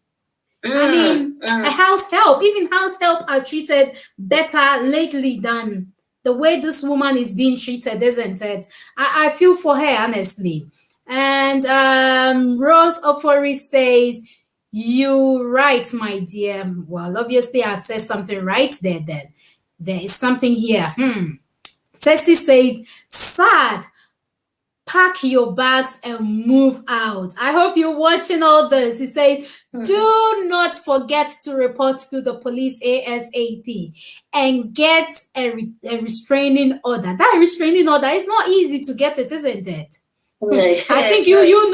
I mean, a house help. Even house help are treated better lately than the way this woman is being treated, isn't it? I feel for her, honestly. And Rose Ofori says, you right, my dear. Well, obviously, I said something right there then. There is something here. Ceci said, sad. Pack your bags and move out. I hope you're watching all this. He says, do not forget to report to the police ASAP and get a restraining order. That restraining order is not easy to get it, isn't it? I think you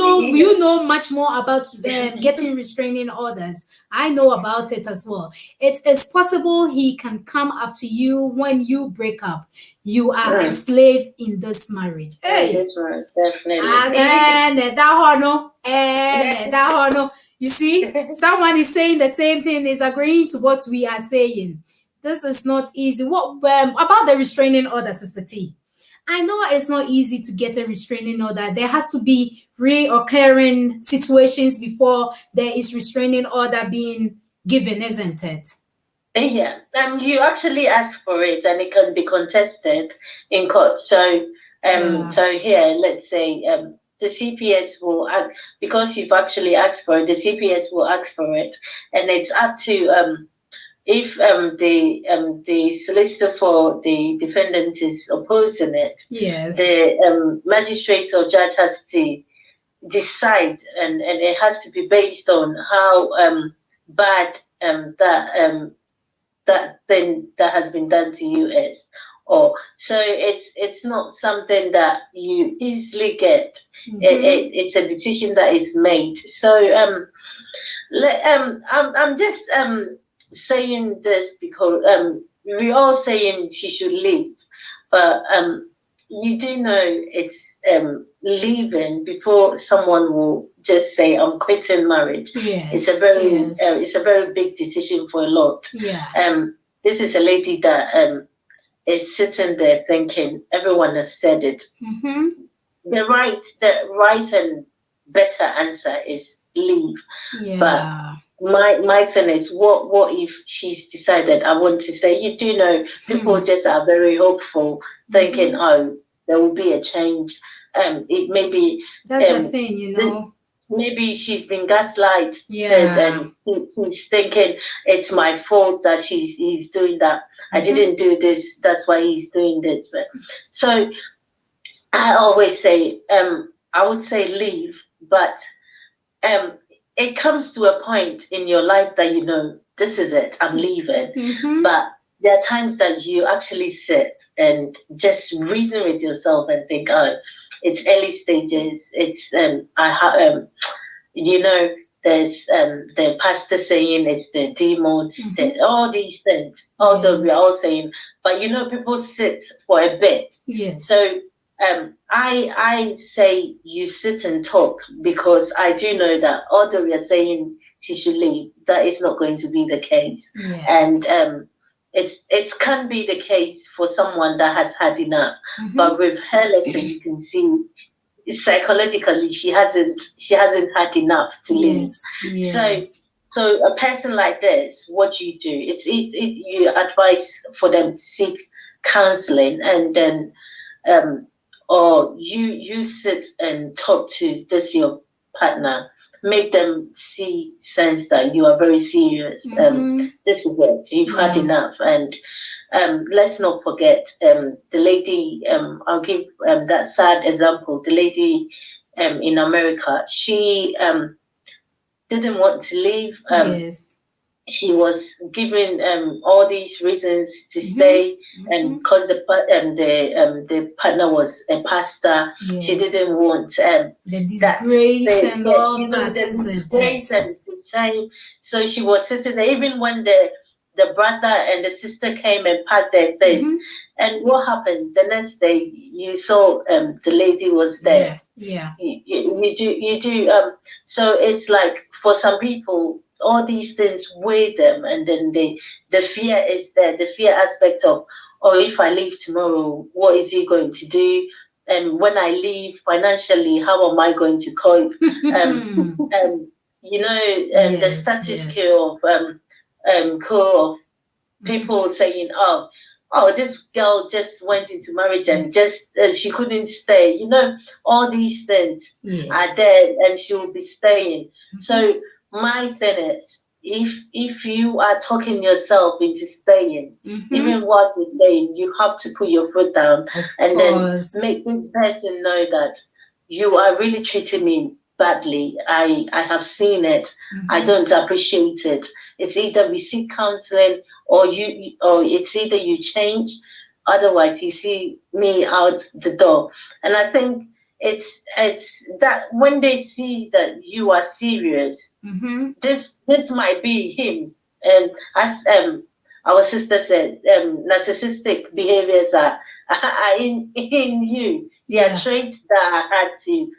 know much more about getting restraining orders. I know about it as well. It is possible he can come after you when you break up. You are a slave in this marriage. Hey, that's right, definitely. And you see, someone is saying the same thing, is agreeing to what we are saying. This is not easy. What about the restraining order, Sister T? I know it's not easy to get a restraining order. There has to be reoccurring situations before there is restraining order being given, isn't it? Yeah, you actually ask for it, and it can be contested in court. So, so here, let's say the CPS will ask, because you've actually asked for it. The CPS will ask for it, and it's up to if the solicitor for the defendant is opposing it, yes, the magistrate or judge has to decide, and it has to be based on how bad that thing that has been done to you is. Or so it's not something that you easily get. It's a decision that is made. So I'm just saying this because we're all saying she should leave, but you do know it's leaving before someone will just say I'm quitting marriage. Yes. It's a very big decision for a lot. Yeah. This is a lady that is sitting there thinking everyone has said it. Mm-hmm. The right and better answer is leave. Yeah. But my thing is, what if she's decided I want to stay? You do know people just are very hopeful, thinking, oh, there will be a change. It maybe that's the thing, you know. Maybe she's been gaslighted, Yeah. and she's thinking it's my fault that he's doing that. I didn't do this. That's why he's doing this. So I always say, I would say leave, but it comes to a point in your life that you know this is it. I'm leaving, but there are times that you actually sit and just reason with yourself and think, oh, it's early stages. It's you know, there's the pastor saying it's the demon, all these things. Although we are all saying, but you know, people sit for a bit. Yes. So I say you sit and talk, because I do know that although we are saying she should leave, that is not going to be the case. Yes. And it can be the case for someone that has had enough. But with her letter, you can see psychologically she hasn't had enough to leave. Yes. So a person like this, what do? You advise for them to seek counseling, and then or you sit and talk to your partner, make them see sense that you are very serious. This is it, you've had enough. And let's not forget the lady, I'll give that sad example, the lady in America. She didn't want to leave. Yes. She was given all these reasons to stay, and because the partner was a pastor, she didn't want the disgrace and all that, the isn't disgrace it? and the shame. So she was sitting there, even when the brother and the sister came and packed their things. And what happened? The next day, you saw the lady was dead. Yeah. You do. So it's like, for some people, all these things weigh them, and then the fear is there. The fear aspect of, oh, if I leave tomorrow, what is he going to do? And when I leave financially, how am I going to cope? You know, the status quo of people saying, oh, this girl just went into marriage and just she couldn't stay. You know, all these things are there, and she will be staying. So my thing is, if you are talking yourself into staying, even whilst you're staying, you have to put your foot down and then make this person know that you are really treating me badly. I have seen it. I don't appreciate it. It's either we seek counseling, or it's either you change, otherwise you see me out the door. And I think it's that when they see that you are serious, this might be him. And as our sister said, narcissistic behaviors are in you. They are traits that are hard to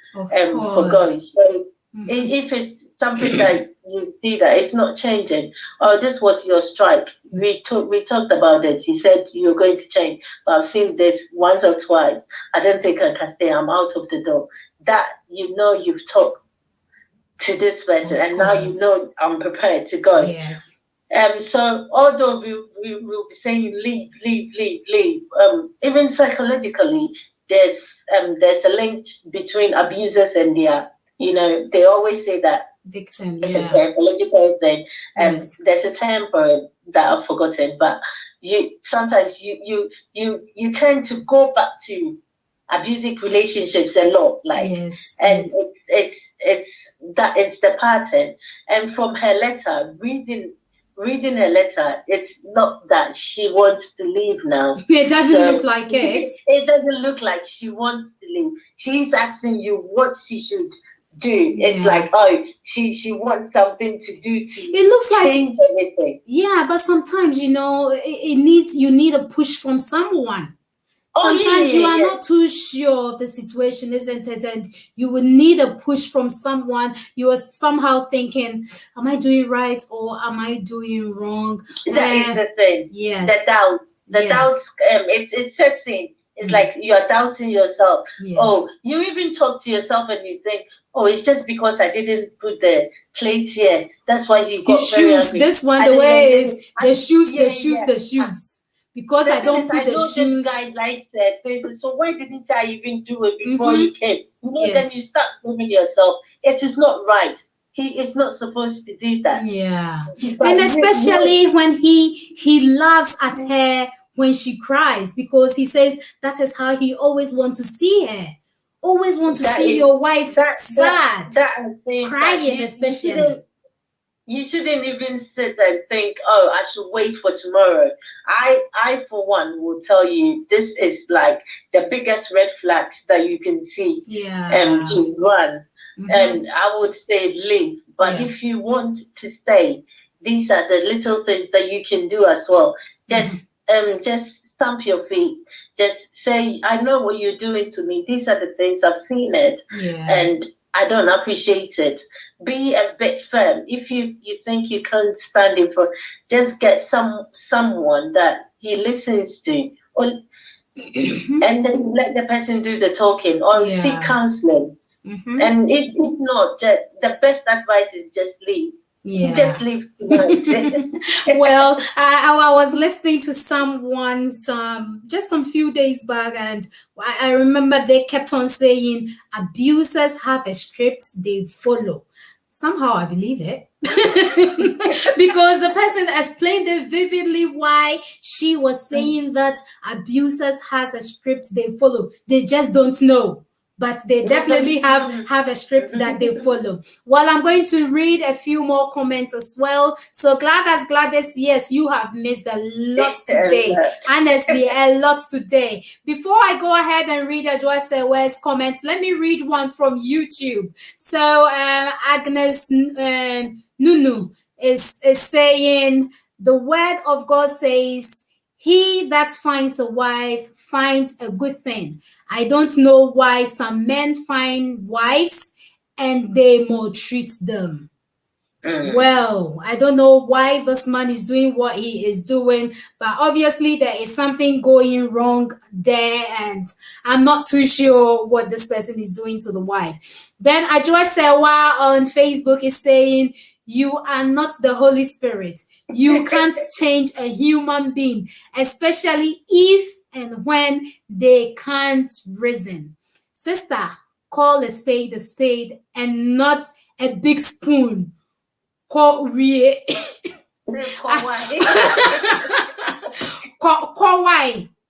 forgo. So if it's something that you see that it's not changing, or this was your strike, we talked about this. He said you're going to change, but I've seen this once or twice. I don't think I can stay. I'm out of the door. That you know you've talked to this person, and now you know I'm prepared to go. Yes. So although we will be saying leave, even psychologically, there's a link between abusers and their, you know, they always say that victim. It's a psychological thing, and there's a term for it that I've forgotten. But you sometimes you tend to go back to abusive relationships a lot, like, and it's the pattern. And from her letter, reading her letter, it's not that she wants to leave now. It doesn't look like it. It doesn't look like she wants to leave. She's asking you what she should do. It's like, oh, she wants something to do to it looks change everything. Yeah, but sometimes, you know, you need a push from someone. Sometimes you are not too sure of the situation, isn't it? And you will need a push from someone. You are somehow thinking, am I doing right or am I doing wrong? That is the thing. Yes. The doubts. The doubts, it sets in. It's like you are doubting yourself. Yes. Oh, you even talk to yourself and you think, oh, it's just because I didn't put the plates here. That's why you got very angry. This one, the way is the shoes. Because I don't put the shoes. This guy likes it. So why didn't I even do it before he came? Then you start blaming yourself. It is not right. He is not supposed to do that. Yeah. And especially when he laughs at her when she cries, because he says that is how he always want to see her. Always want to see your wife sad, crying, especially. You shouldn't even sit and think, oh, I should wait for tomorrow. I for one will tell you, this is like the biggest red flags that you can see to run. And I would say leave. But if you want to stay, these are the little things that you can do as well. Just stamp your feet. Just say, I know what you're doing to me. These are the things, I've seen it. And I don't appreciate it. Be a bit firm. If you think you can't stand it for, just get someone that he listens to, or and then let the person do the talking, or seek counseling. And if not, the best advice is just leave. Just leave tonight. Well, I was listening to someone just some few days back, and I remember they kept on saying abusers have a script they follow. Somehow I believe it. Because the person explained it vividly why she was saying that abusers has a script they follow. They just don't know. But they definitely have a script that they follow. Well, I'm going to read a few more comments as well. So Gladys, yes, you have missed a lot today. Honestly, a lot today. Before I go ahead and read Adwasewe's comments, let me read one from YouTube. So Agnes Nunu is saying, the word of God says, he that finds a wife finds a good thing. I don't know why some men find wives and they maltreat them. Well, I don't know why this man is doing what he is doing, but obviously there is something going wrong there, and I'm not too sure what this person is doing to the wife. Then Ajwa Sewa on Facebook is saying, you are not the Holy Spirit. You can't change a human being, especially if and when they can't reason. Sister, call a spade and not a big spoon. Why?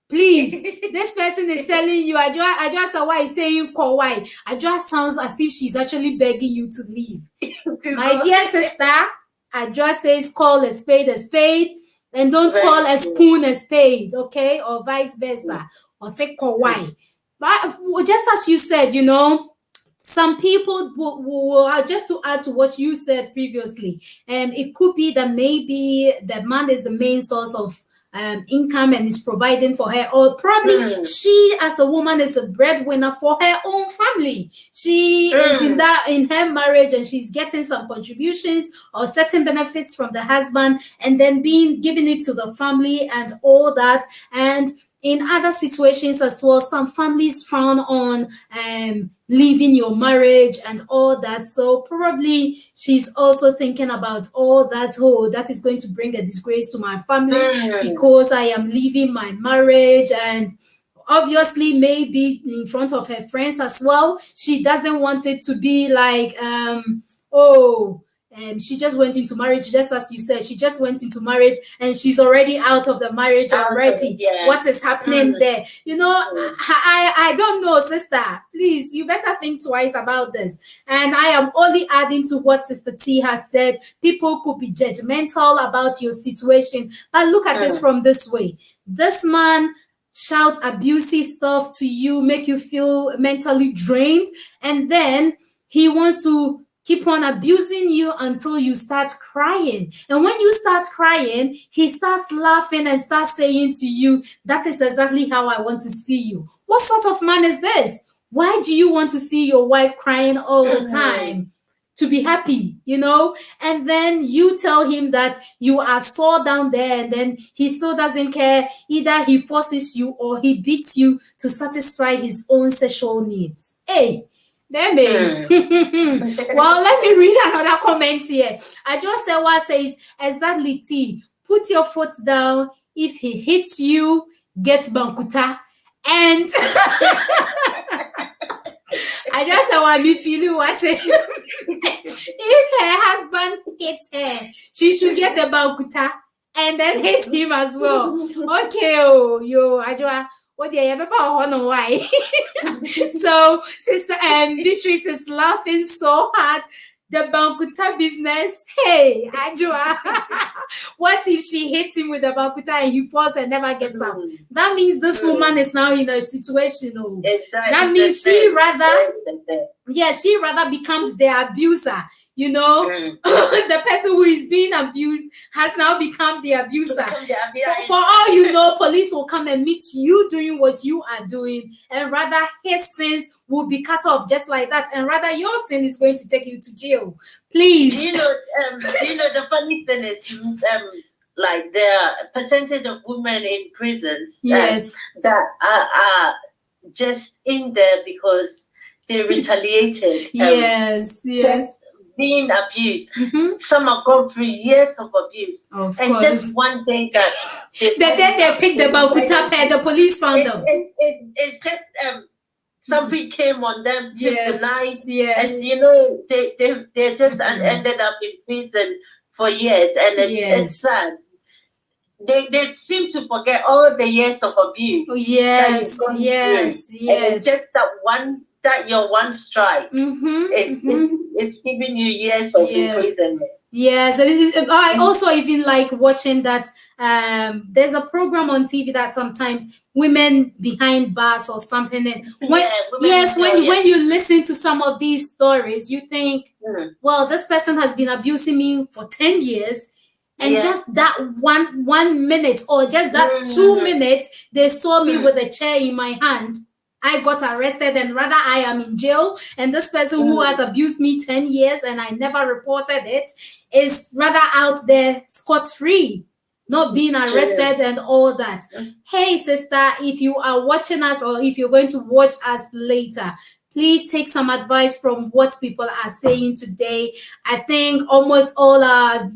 Please, this person is telling you, I just saw why he's saying Kowai. I just sounds as if she's actually begging you to leave. My dear sister, I just says call a spade, and don't call a spoon a spade, okay? Or vice versa. Or say Kowai. But just as you said, you know, some people will just to add to what you said previously, it could be that maybe the man is the main source of income and is providing for her, or probably she as a woman is a breadwinner for her own family. She is in her marriage and she's getting some contributions or certain benefits from the husband, and then giving it to the family and all that. And in other situations as well, some families frown on leaving your marriage and all that. So probably she's also thinking about all that. Oh, that is going to bring a disgrace to my family because I am leaving my marriage. And obviously, maybe in front of her friends as well, she doesn't want it to be like, she just went into marriage, just as you said. She just went into marriage and she's already out of the marriage already. What is happening there? You know, I don't know, sister. Please, you better think twice about this. And I am only adding to what Sister T has said. People could be judgmental about your situation, but look at it from this way. This man shout abusive stuff to you, make you feel mentally drained, and then he wants to keep on abusing you until you start crying. And when you start crying, he starts laughing and starts saying to you, that is exactly how I want to see you. What sort of man is this? Why do you want to see your wife crying all the time? To be happy, and then you tell him that you are sore down there, and then he still doesn't care. Either he forces you or he beats you to satisfy his own sexual needs. Hey, baby. Well, let me read another comment here. I just said what says exactly T. Put your foot down. If he hits you, get bankuta. And I just said what me feeling what if her husband hits her, she should get the bankuta and then hit him as well. Okay, Ajwa, what do you ever know why? So Sister Beatrice is laughing so hard. The bankuta business. Hey, Ajwa. What if she hits him with the bankuta and he falls and never gets up? That means this woman is now in a situation. That means she rather becomes the abuser. The person who is being abused has now become the abuser. For all you know, police will come and meet you doing what you are doing, and rather his sins will be cut off just like that, and rather your sin is going to take you to jail. Please. Do you know the funny thing is, like the percentage of women in prisons that are just in there because they retaliated. Yes. Being abused. Some have gone through years of abuse. Of and course. Just one day that they picked the bankuta pen, the police found them. It's just something came on them tonight. Yes. And they just ended up in prison for years, and it's sad. They seem to forget all the years of abuse. Yes. And it's just that your one strike. It's giving you years of imprisonment. Yes, I also even like watching that. There's a program on TV that sometimes women behind bars or something. And when you listen to some of these stories, you think, well, this person has been abusing me for 10 years. And just that one minute or just that 2 minutes, they saw me with a chair in my hand. I got arrested, and rather I am in jail. And this person who has abused me 10 years and I never reported it is rather out there scot-free, not being arrested and all that. Hey, sister, if you are watching us or if you're going to watch us later, please take some advice from what people are saying today. I think almost all our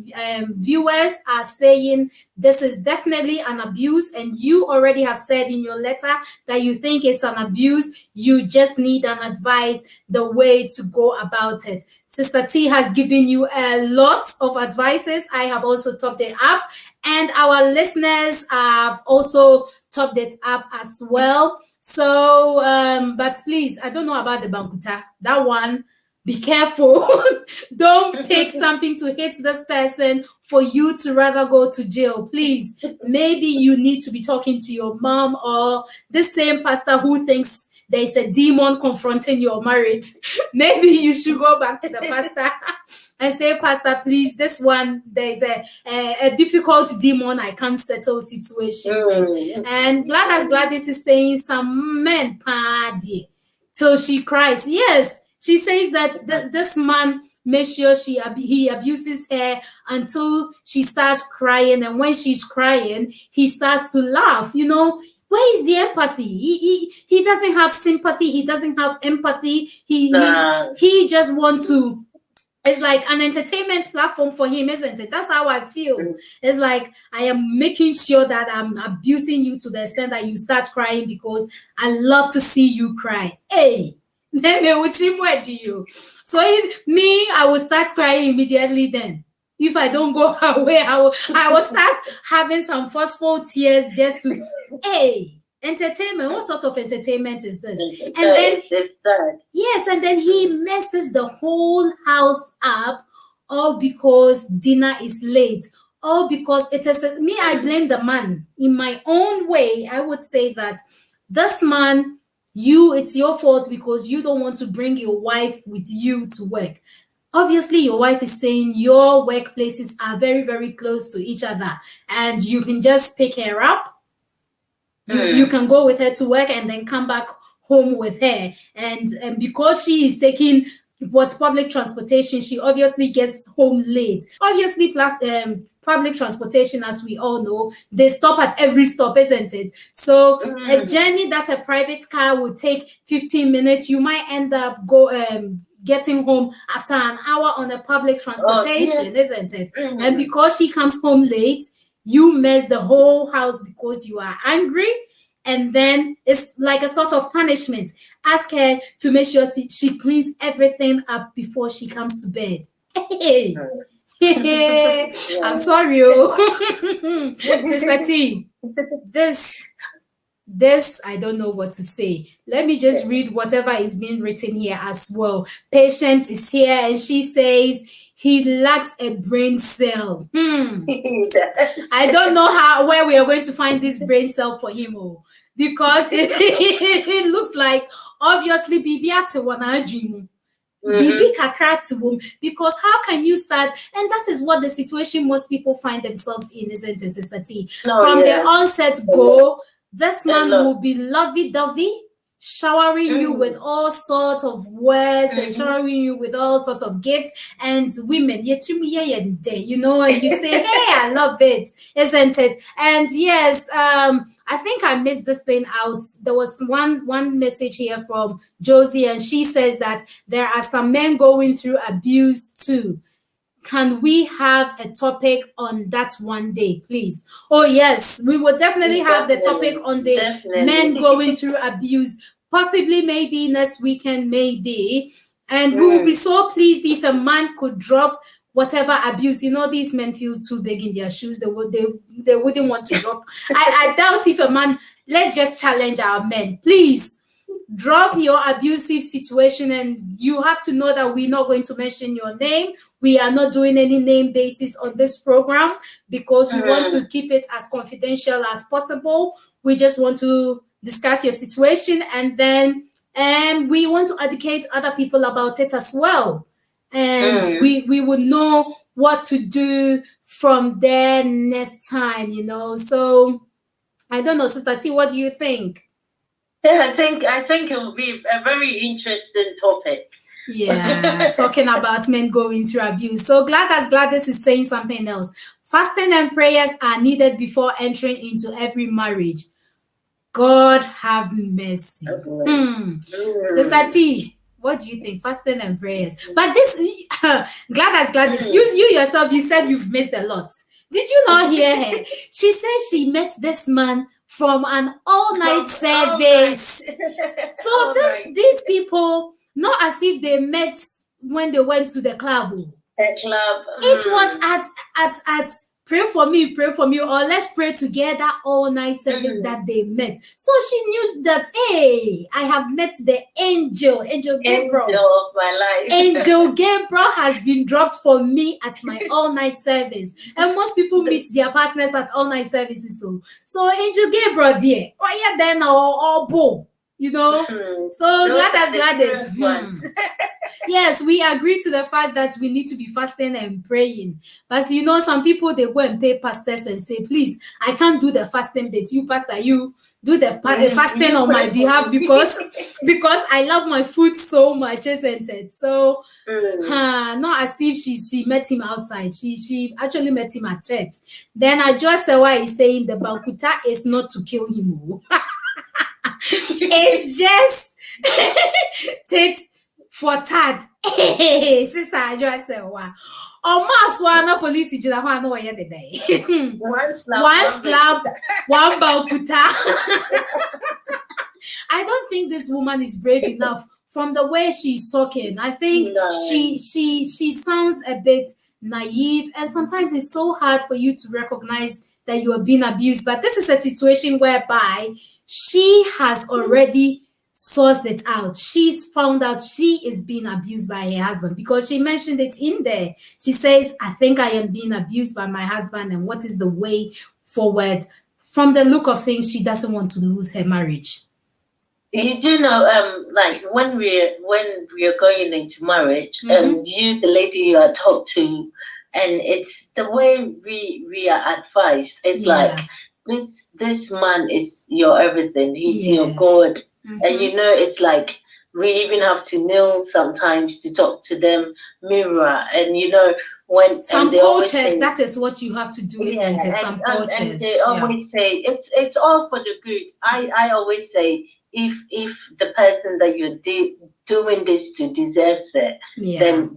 viewers are saying this is definitely an abuse, and you already have said in your letter that you think it's an abuse. You just need an advice, the way to go about it. Sister T has given you a lot of advices. I have also topped it up, and our listeners have also topped it up as well. So, but please, I don't know about the bankuta. That one, be careful. Don't pick something to hit this person for you to rather go to jail. Please, maybe you need to be talking to your mom or the same pastor who thinks there's a demon confronting your marriage. Maybe you should go back to the pastor and say, Pastor, please, this one, there's a difficult demon I can't settle situation. And Gladys is saying some men party till she cries. Yes, she says that this man makes sure he abuses her until she starts crying, and when she's crying, he starts to laugh. Where is the empathy? He doesn't have sympathy. He doesn't have empathy. He just wants to. It's like an entertainment platform for him, isn't it? That's how I feel. It's like I am making sure that I'm abusing you to the extent that you start crying because I love to see you cry. Hey, where do you? So I will start crying immediately then. If I don't go away, I will start having some forceful tears just to, hey, entertainment. What sort of entertainment is this? And then it's sad. Yes, and then he messes the whole house up, all because dinner is late, all because it is me. I blame the man. In my own way, I would say that this man, it's your fault because you don't want to bring your wife with you to work. Obviously, your wife is saying your workplaces are very, very close to each other, and you can just pick her up. You can go with her to work and then come back home with her. And because she is taking public transportation, she obviously gets home late. Obviously, plus public transportation, as we all know, they stop at every stop, isn't it? So a journey that a private car would take 15 minutes, you might end up getting home after an hour on a public transportation, isn't it? And because she comes home late, you mess the whole house because you are angry, and then it's like a sort of punishment. Ask her to make sure she cleans everything up before she comes to bed. Hey. I'm sorry, Sister T. This I don't know what to say. Let me just read whatever is being written here as well. Patience is here, and she says he lacks a brain cell. I don't know where we are going to find this brain cell for him, because it looks like obviously Bibi at one dream. Bibi kakra, because how can you start? And that is what the situation most people find themselves in, isn't it, Sister T? From the onset go, this man will be lovey-dovey, showering you with all sorts of words and showering you with all sorts of gifts. And women, you know, and you say, hey, I love it, isn't it? And yes, I think I missed this thing out. There was one message here from Josie, and she says that there are some men going through abuse too. Can we have a topic on that one day, please? Oh, yes, we will definitely have the topic on the men going through abuse, possibly maybe next weekend, maybe. And we will be so pleased if a man could drop whatever abuse. You know, these men feel too big in their shoes. They wouldn't want to drop. I doubt if a man, let's just challenge our men, please. Drop your abusive situation, and you have to know that we're not going to mention your name. We are not doing any name basis on this program because we want to keep it as confidential as possible. We just want to discuss your situation, and then we want to educate other people about it as well. And we would know what to do from there next time, you know. So I don't know, Sister T, what do you think? Yeah, I think it will be a very interesting topic. Yeah, talking about men going through abuse. So Gladys is saying something else. Fasting and prayers are needed before entering into every marriage. God have mercy. Sister T, what do you think? Fasting and prayers. But this, Gladys, you yourself, you said you've missed a lot. Did you not hear her? She said she met this man from an all-night service. So these people, not as if they met when they went to the club. The club. It was at pray for me, or let's pray together all-night service that they met. So she knew that, hey, I have met the angel Gabriel. Angel of my life. Angel Gabriel has been dropped for me at my all-night service. And most people meet their partners at all-night services. So Angel Gabriel, dear, yeah, then all bull. You know, so Gladys. Yes, we agree to the fact that we need to be fasting and praying. But you know, some people, they go and pay pastors and say, please, I can't do the fasting bit. You, pastor, you do the fasting on my behalf because I love my food so much, isn't it? So, not as if she met him outside. She actually met him at church. Then I just said why he's saying the Bankuta is not to kill him. It's just tit for tat. Sister, I just said, wow. Almost police in Jila no way the day. One slap, one balputa. I don't think this woman is brave enough from the way she's talking. I think she sounds a bit naive, and sometimes it's so hard for you to recognize that you are being abused. But this is a situation whereby she has already sourced it out. She's found out she is being abused by her husband because she mentioned it in there. She says, I think I am being abused by my husband, and what is the way forward? From the look of things, she doesn't want to lose her marriage. You do know, like when we're going into marriage, you, the lady you are talked to, and it's the way we are advised. It's like this man is your everything. He's your God, and you know it's like we even have to kneel sometimes to talk to them, mirror, and you know when some they cultures say, that is what you have to do, isn't it? Some cultures, and they always say it's all for the good. I always say if the person that you're doing this to deserves it, then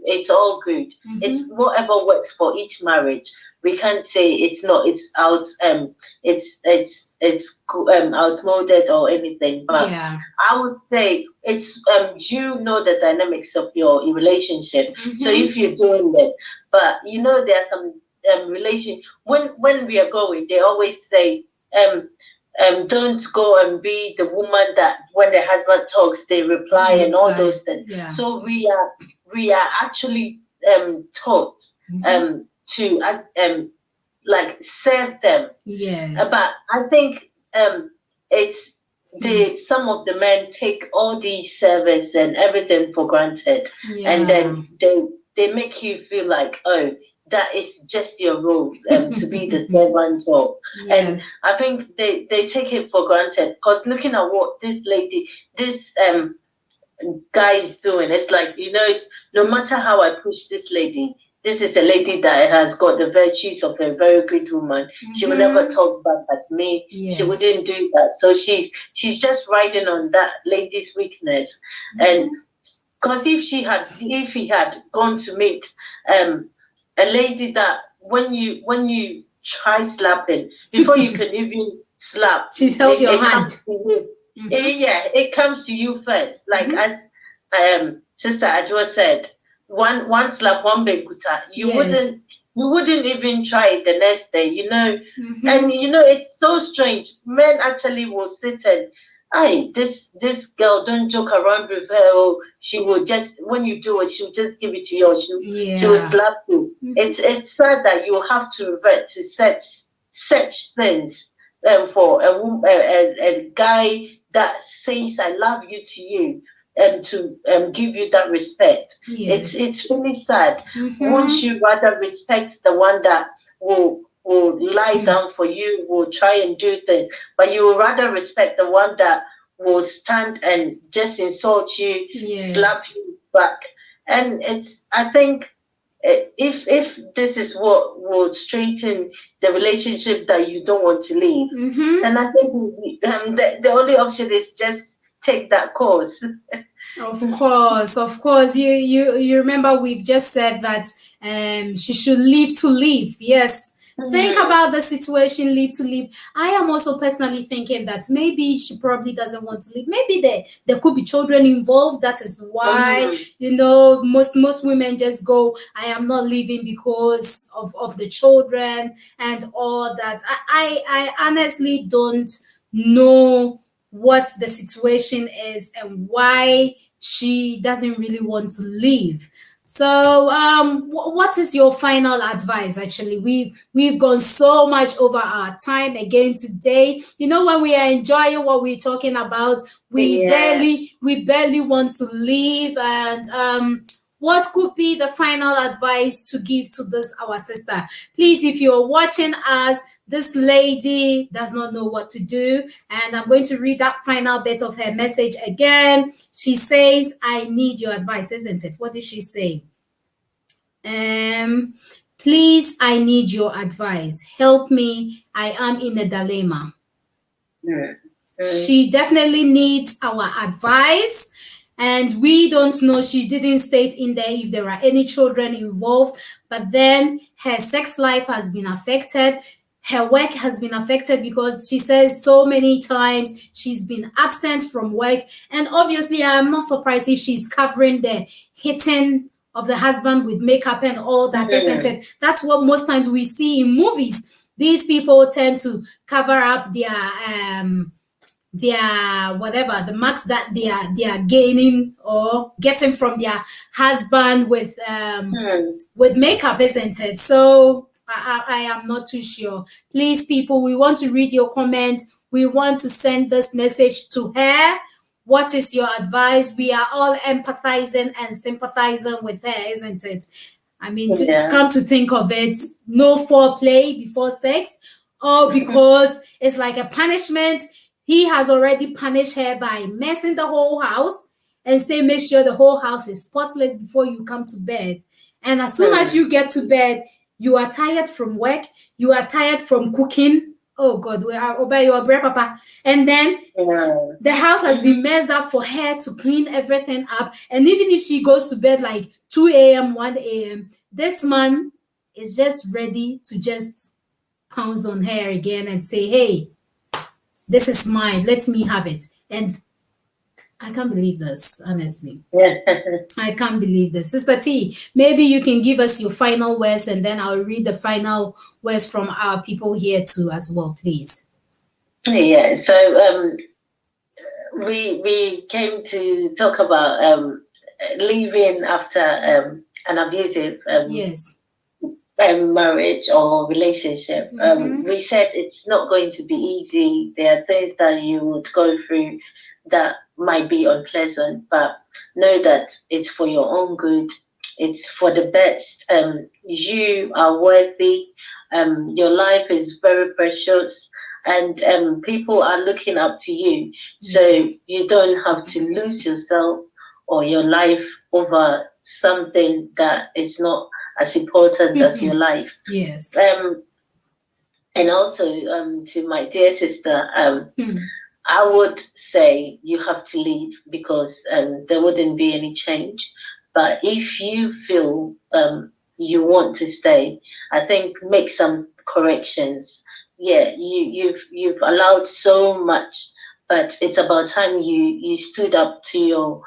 it's all good. It's whatever works for each marriage. We can't say it's not. It's out. It's outmoded or anything. But I would say it's you know the dynamics of your relationship. So if you're doing this, but you know there are some relation when we are going, they always say don't go and be the woman that when the husband talks they reply and all those things. So we are actually taught to like serve them. But I think it's some of the men take all these service and everything for granted, and then they make you feel like, oh, that is just your role to be the servant of. And I think they take it for granted, because looking at what this guy is doing, it's like, you know, it's, no matter how I push this lady, this is a lady that has got the virtues of a very good woman. She would never talk back at me. She wouldn't do that. So she's just riding on that lady's weakness. And because if he had gone to meet a lady that when you try slapping, before you can even slap, she's held your hand. It comes to you first. Like as Sister Ajwa said, one slap, one bekuta. You wouldn't even try it the next day, you know. And you know, it's so strange. Men actually will sit and, this girl, don't joke around with her. Or she will just, when you do it, she'll just give it to you. Or she will slap you. It's sad that you have to revert to such things for a guy that says I love you to you, to give you that respect. It's really sad. Won't you rather respect the one that will lie down for you, will try and do things, but you would rather respect the one that will stand and just insult you, slap you back. And I think if this is what will straighten the relationship that you don't want to leave, then I think the only option is just take that course. Of course. You remember we've just said that she should live to live. Yes. Think about the situation, live to live. I am also personally thinking that maybe she probably doesn't want to leave. Maybe there could be children involved. That is why, you know, most women just go, I am not leaving because of the children and all that. I honestly don't know what the situation is and why she doesn't really want to leave. So what is your final advice? Actually, we've gone so much over our time again today. You know, when we are enjoying what we're talking about, we barely want to leave. And what could be the final advice to give to this our sister? Please, if you're watching us, this lady does not know what to do, and I'm going to read that final bit of her message again. She says, I need your advice, isn't it? What did she say? Please, I need your advice. Help me. I am in a dilemma. She definitely needs our advice. And we don't know, she didn't state in there if there are any children involved, but then her sex life has been affected. Her work has been affected because she says so many times she's been absent from work. And obviously, I'm not surprised if she's covering the hitting of the husband with makeup and all that, isn't it? That's what most times we see in movies. These people tend to cover up their whatever the marks that they are gaining or getting from their husband with makeup, isn't it? So I am not too sure. Please, people, we want to read your comments. We want to send this message to her. What is your advice? We are all empathizing and sympathizing with her, isn't it? I mean, to come to think of it, no foreplay before sex, or because it's like a punishment. He has already punished her by messing the whole house and say, make sure the whole house is spotless before you come to bed. And as soon as you get to bed, you are tired from work, you are tired from cooking. Oh God, we are obey your bread, Papa. And then the house has been messed up for her to clean everything up. And even if she goes to bed like 2 a.m., 1 a.m., this man is just ready to just pounce on her again and say, hey, this is mine, let me have it. And I can't believe this, honestly. I can't believe this. Sister T, maybe you can give us your final words and then I'll read the final words from our people here too as well, please. Yeah, so we came to talk about leaving after an abusive marriage or relationship. We said it's not going to be easy. There are things that you would go through that might be unpleasant, but know that it's for your own good. It's for the best. You are worthy. Your life is very precious, and people are looking up to you. So you don't have to lose yourself or your life over something that is not as important as your life. Yes. And also to my dear sister, I would say you have to leave because there wouldn't be any change. But if you feel you want to stay, I think make some corrections. Yeah, you've allowed so much, but it's about time you stood up to your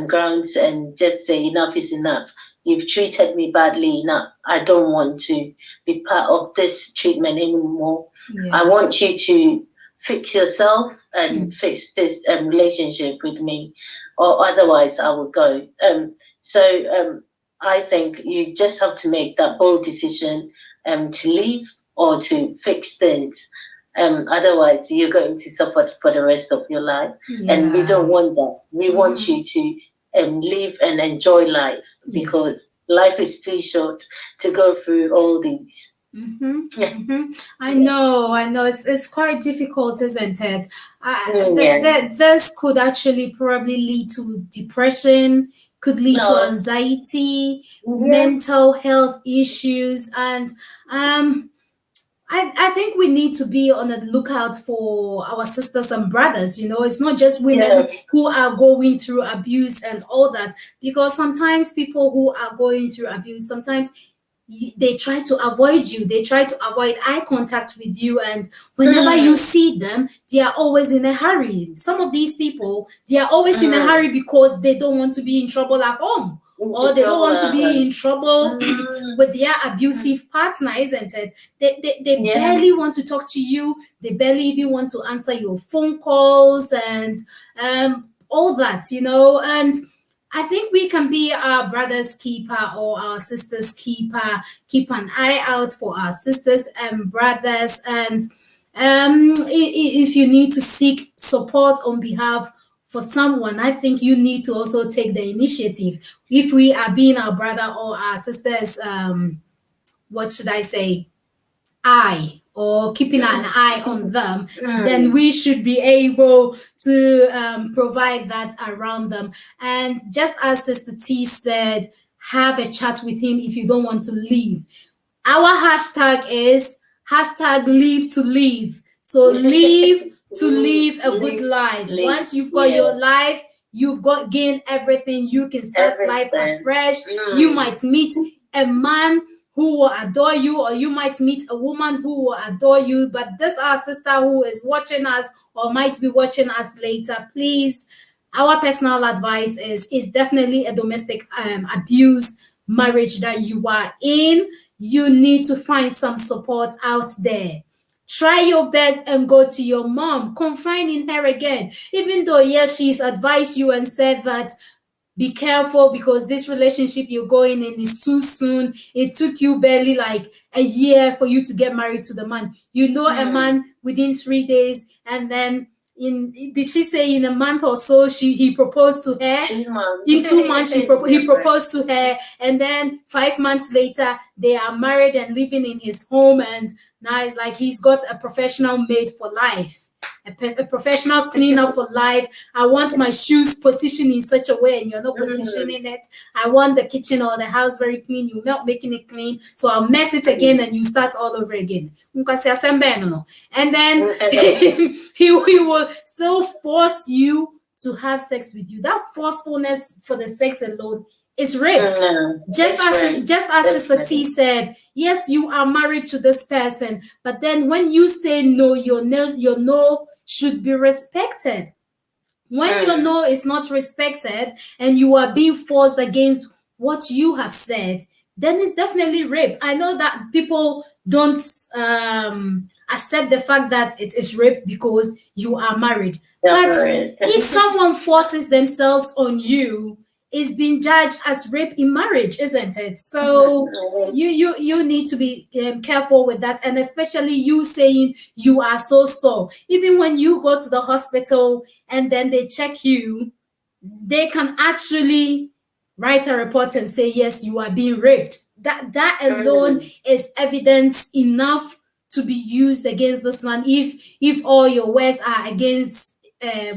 grounds and just say enough is enough. You've treated me badly enough. I don't want to be part of this treatment anymore. Yeah. I want you to fix yourself and fix this relationship with me, or otherwise I will go. So I think you just have to make that bold decision to leave or to fix things. Otherwise, you're going to suffer for the rest of your life. Yeah. And we don't want that. We want you to live and enjoy life because life is too short to go through all these. I know. It's quite difficult, isn't it? This could actually probably lead to depression, could lead to anxiety, mental health issues, and I think we need to be on the lookout for our sisters and brothers. You know, it's not just women who are going through abuse and all that, because sometimes people who are going through abuse, sometimes they try to avoid you. They try to avoid eye contact with you. And whenever you see them, they are always in a hurry. Some of these people, they are always in a hurry because they don't want to be in trouble at home. Or they don't want to be in trouble with their abusive partner, isn't it? They barely want to talk to you. They barely even want to answer your phone calls and all that, you know. And I think we can be our brother's keeper or our sister's keeper. Keep an eye out for our sisters and brothers. And if you need to seek support on behalf for someone, I think you need to also take the initiative. If we are being our brother or our sister's, what should I say, eye, or keeping an eye on them, then we should be able to provide that around them. And just as Sister T said, have a chat with him if you don't want to leave. Our hashtag is #leave to live. So leave to live a good life. Once you've got your life, you've got gained everything. You can start life afresh. You might meet a man who will adore you, or you might meet a woman who will adore you. But this our sister who is watching us or might be watching us later, please, our personal advice is definitely a domestic abuse marriage that you are in. You need to find some support out there. Try your best and go to your mom. Confide in her again. Even though, yes, she's advised you and said that be careful because this relationship you're going in is too soon. It took you barely like a year for you to get married to the man. You know, a man within 3 days, and then did she say in a month or so he proposed to her? 2 months. In 2 months he proposed to her, and then 5 months later they are married and living in his home, and now it's like he's got a professional maid for life, a professional cleaner for life. I want my shoes positioned in such a way, and you're not positioning it. I want the kitchen or the house very clean. You're not making it clean, so I'll mess it again, and you start all over again. And then he will still force you to have sex with you. That forcefulness for the sex alone is rape. Just as Sister T said, yes, you are married to this person, but then when you say no, your no should be respected. When your no is not respected and you are being forced against what you have said, then it's definitely rape. I know that people don't accept the fact that it is rape because you are married. But if someone forces themselves on you, it's being judged as rape in marriage, isn't it? So you need to be careful with that, and especially you saying you are so sore. Even when you go to the hospital and then they check you, they can actually write a report and say, yes, you are being raped. That alone is evidence enough to be used against this man. If all your words are against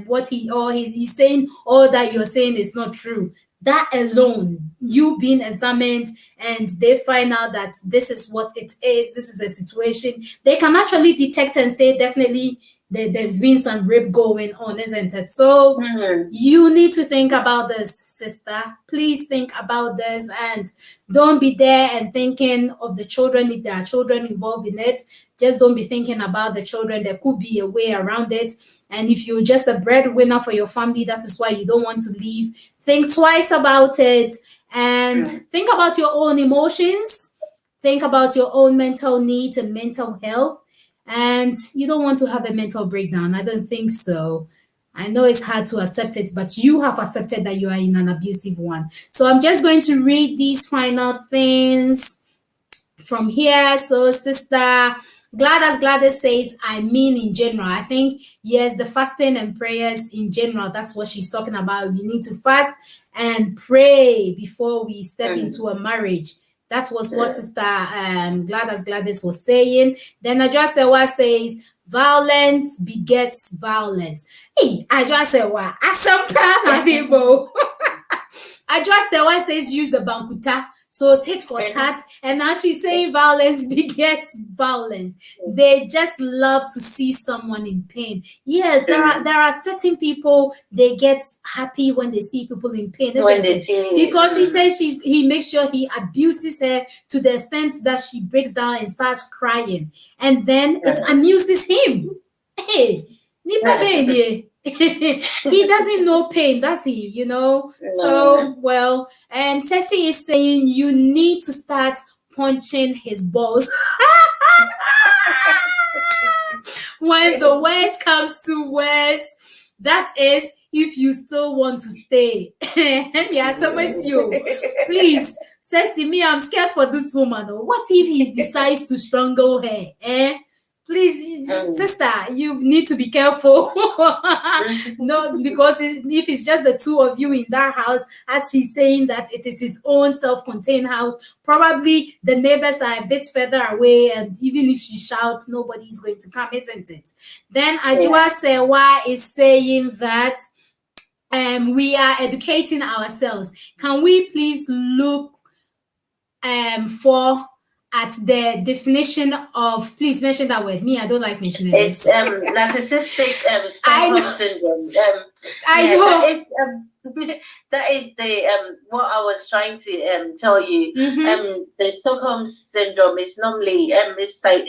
what he's saying, or that you're saying is not true, that alone, you being examined and they find out that this is what it is, this is a situation, they can actually detect and say definitely there's been some rape going on, isn't it? So you need to think about this, sister. Please think about this, and don't be there and thinking of the children. If there are children involved in it, just don't be thinking about the children. There could be a way around it. And if you're just a breadwinner for your family, that is why you don't want to leave. Think twice about it, and think about your own emotions. Think about your own mental needs and mental health. And you don't want to have a mental breakdown. I don't think so. I know it's hard to accept it, but you have accepted that you are in an abusive one. So I'm just going to read these final things from here. So Sister Gladys says, I mean in general. I think, yes, the fasting and prayers in general, that's what she's talking about. We need to fast and pray before we step into a marriage. That was what Sister Gladys was saying. Then Adrasewa says, violence begets violence. Hey, Adrasewa, Asampa Hadibo. Adrasewa says, use the bankuta. So tit for tat. And now she's saying violence begets violence. They just love to see someone in pain. Yes, there are certain people, they get happy when they see people in pain, isn't it? Because she says he makes sure he abuses her to the extent that she breaks down and starts crying. And then it amuses him. Hey, he doesn't know pain, does he? You know? No. So, well, Ceci is saying you need to start punching his balls. When the worst comes to worst, that is if you still want to stay. Yeah, so you. Please, Ceci, me, I'm scared for this woman. What if he decides to strangle her? Please, sister, you need to be careful. No, because if it's just the two of you in that house, as she's saying that it is his own self-contained house, probably the neighbors are a bit further away, and even if she shouts, nobody's going to come, isn't it? Then Ajua Sewa is saying that we are educating ourselves. Can we please look for at the definition of, please mention that word. Me, I don't like mentioning it. It's narcissistic Stockholm syndrome. I know. That is the what I was trying to tell you. The Stockholm syndrome is normally it's like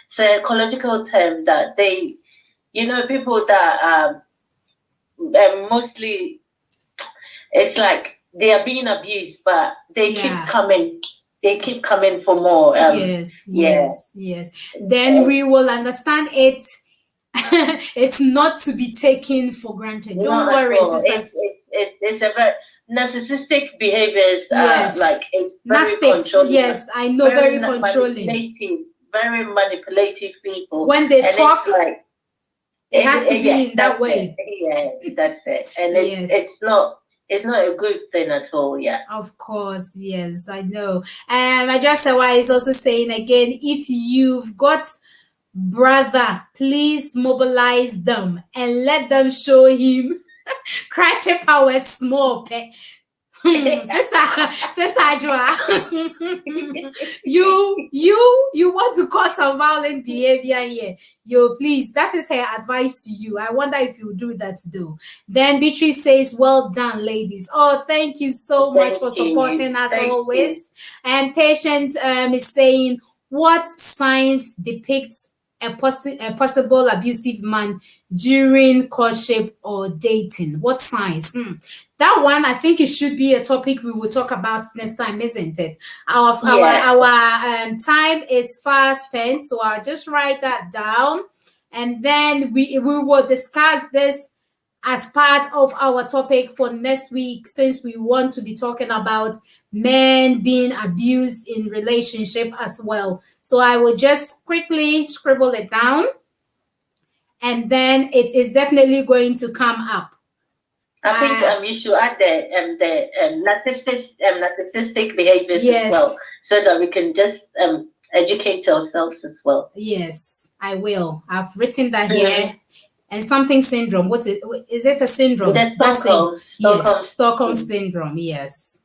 psychological term that they, people that mostly it's like they are being abused, but they keep coming. They keep coming for more. Yes. Then we will understand it. It's not to be taken for granted. Don't worry, sister. It's a very narcissistic behaviors. Like it's very controlling. Yes, I know, very controlling. very manipulative people. When they and talk, it's like, it has to be in that way. Yeah, that's it. And Yes. it's not a good thing at all. Yeah. Of course, yes, I know. Ajasawa is also saying again, if you've got brother, please mobilize them and let them show him cratchet power small pet. Sister Adjoa, you want to cause some violent behavior here. Please, that is her advice to you. I wonder if you do that too. Then Beatrice says, well done, ladies. Oh, thank you so much for supporting us always. And Patient is saying, what signs depicts a possible abusive man during courtship or dating? What signs? That one, I think it should be a topic we will talk about next time, isn't it? Our time is fast spent, so I'll just write that down, and then we will discuss this as part of our topic for next week, since we want to be talking about men being abused in relationship as well. So I will just quickly scribble it down, and then it is definitely going to come up. I think you should add the narcissistic behaviors as well, so that we can just educate ourselves as well. Yes, I will. I've written that here. And something syndrome. What is it? A syndrome? The Stockholm. Yes, Stockholm syndrome. Yes.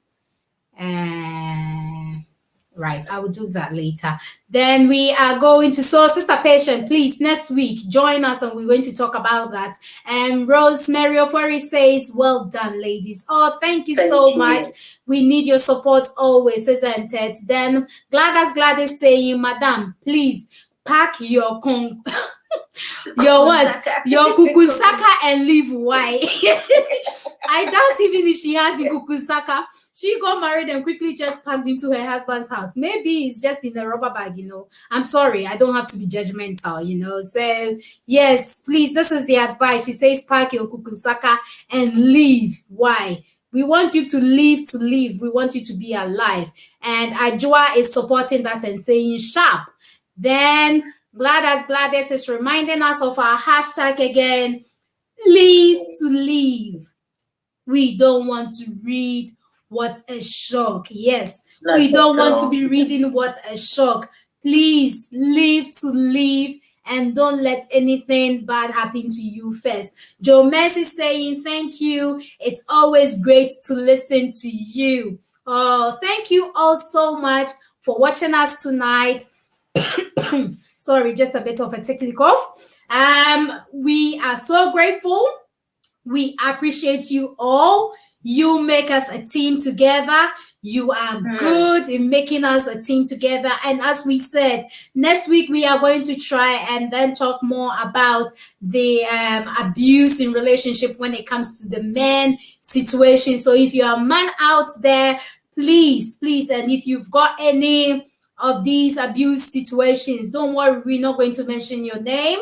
Right, I will do that later. Then we are going to, so Sister Patient, please, next week, join us and we're going to talk about that. And Rosemary Ofori says, well done, ladies. Oh, thank you so much. We need your support always, isn't it? Then Gladys saying, Madam, please pack your your what? Your kukusaka and leave. Why? I doubt even if she has the kukusaka. She got married and quickly just packed into her husband's house. Maybe it's just in a rubber bag, I'm sorry. I don't have to be judgmental, So, yes, please, this is the advice. She says, pack your kukusaka and leave. Why? We want you to live to live. We want you to be alive. And Ajua is supporting that and saying sharp. Then Gladys is reminding us of our hashtag again. Live to live. We don't want to read what a shock. Yes, we don't want to be reading what a shock. Please live to live and don't let anything bad happen to you first. Joe Mercy saying thank you. It's always great to listen to you. Oh, thank you all so much for watching us tonight. Sorry, just a bit of a tickly cough. We are so grateful. We appreciate you all. You make us a team together. You are good in making us a team together. And as we said, next week we are going to try and then talk more about the abuse in relationship when it comes to the men situation. So if you are a man out there, please, and if you've got any of these abuse situations, don't worry, we're not going to mention your name.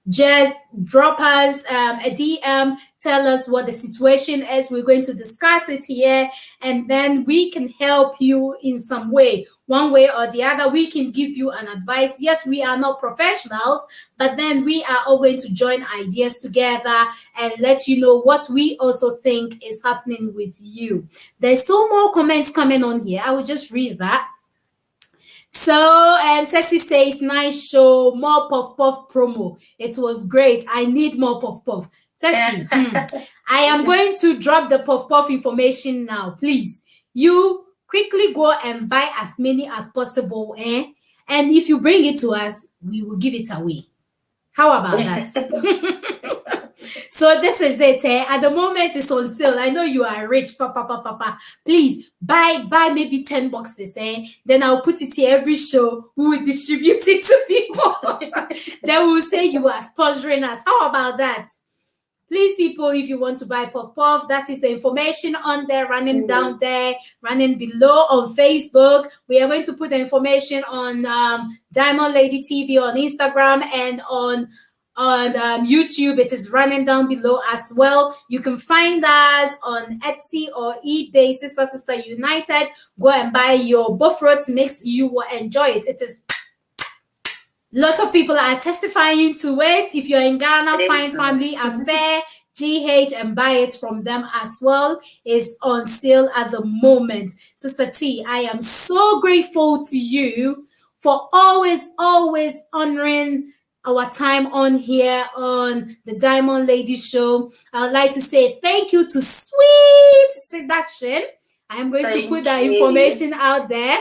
Just drop us a DM, tell us what the situation is. We're going to discuss it here, and then we can help you in some way, one way or the other. We can give you an advice. Yes, we are not professionals, but then we are all going to join ideas together and let you know what we also think is happening with you. There's still more comments coming on here. I will just read that. So, Ceci says, nice show, more puff promo. It was great. I need more puff. Ceci, I am going to drop the puff information now. Please, you quickly go and buy as many as possible. And if you bring it to us, we will give it away. How about that? So this is it. At the moment, it's on sale. I know you are rich, papa. Please buy maybe 10 boxes. Then I'll put it here every show. We will distribute it to people. Then we will say you are sponsoring us. How about that? Please, people, if you want to buy puff, that is the information on there, running down there, running below on Facebook. We are going to put the information on Diamond Lady TV on Instagram and on YouTube. It is running down below as well. You can find us on Etsy or eBay, Sister United. Go and buy your buffalo mix. You will enjoy it. It is Lots of people are testifying to it. If you're in Ghana, find Family Affair, GH, and buy it from them as well. It's on sale at the moment. Sister T, I am so grateful to you for always honoring our time on here on the Diamond Lady Show. I would like to say thank you to Sweet Seduction. I am going to put that information out there.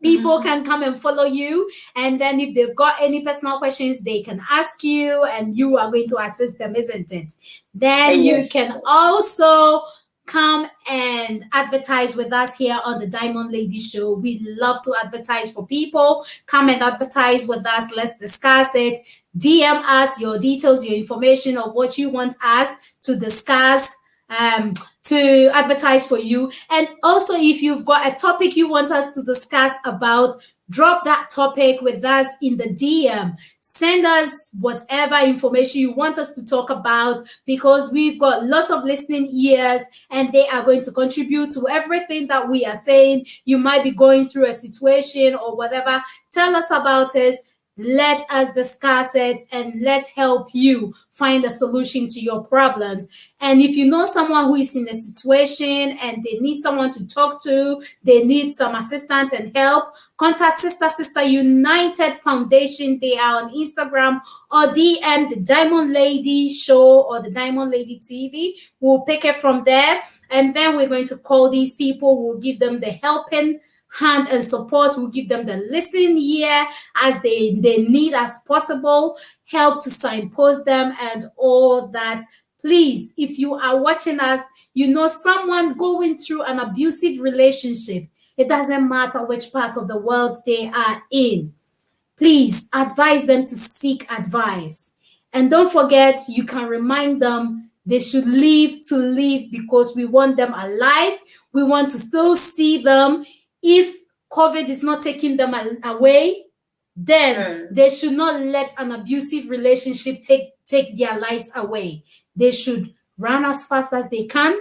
People can come and follow you, and then if they've got any personal questions, they can ask you, and you are going to assist them, isn't it? Then you can also come and advertise with us here on the Diamond Lady Show. We love to advertise for people. Come and advertise with us. Let's discuss it. DM us your details, your information of what you want us to discuss, to advertise for you. And also, if you've got a topic you want us to discuss about, drop that topic with us in the DM. Send us whatever information you want us to talk about, because we've got lots of listening ears and they are going to contribute to everything that we are saying. You might be going through a situation or whatever. Tell us about it. Let us discuss it and let's help you find a solution to your problems. And if you know someone who is in a situation and they need someone to talk to, they need some assistance and help, contact Sister United Foundation. They are on Instagram, or DM the Diamond Lady Show or the Diamond Lady TV. We'll pick it from there. And then we're going to call these people. We'll give them the helping hand and support. Will give them the listening ear as they need as possible, help to signpost them and all that. Please, if you are watching us, you know someone going through an abusive relationship. It doesn't matter which part of the world they are in. Please advise them to seek advice. And don't forget, you can remind them they should live to live, because we want them alive. We want to still see them. If COVID is not taking them away, then they should not let an abusive relationship take their lives away. They should run as fast as they can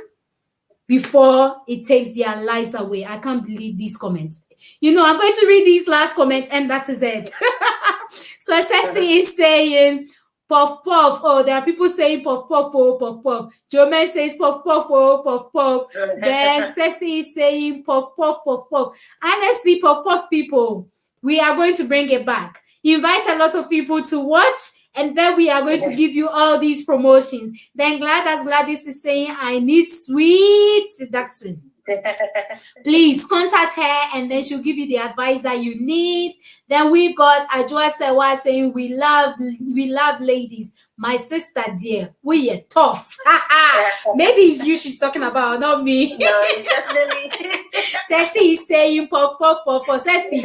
before it takes their lives away. I can't believe these comments. I'm going to read these last comments and that is it. So Ceci is saying, puff puff. Oh, there are people saying puff puff, oh, puff puff. Joman says puff puff, oh, puff puff. Then Ceci is saying puff puff, puff puff. Honestly, puff puff people, we are going to bring it back. Invite a lot of people to watch, and then we are going to give you all these promotions. Then Gladys is saying, I need Sweet Seduction. Please contact her and then she'll give you the advice that you need. Then we've got Ajua Sewa saying, we love ladies. My sister dear, we are tough. Maybe it's you she's talking about, not me. No, definitely. Ceci is saying puff puff puff puff. Ceci,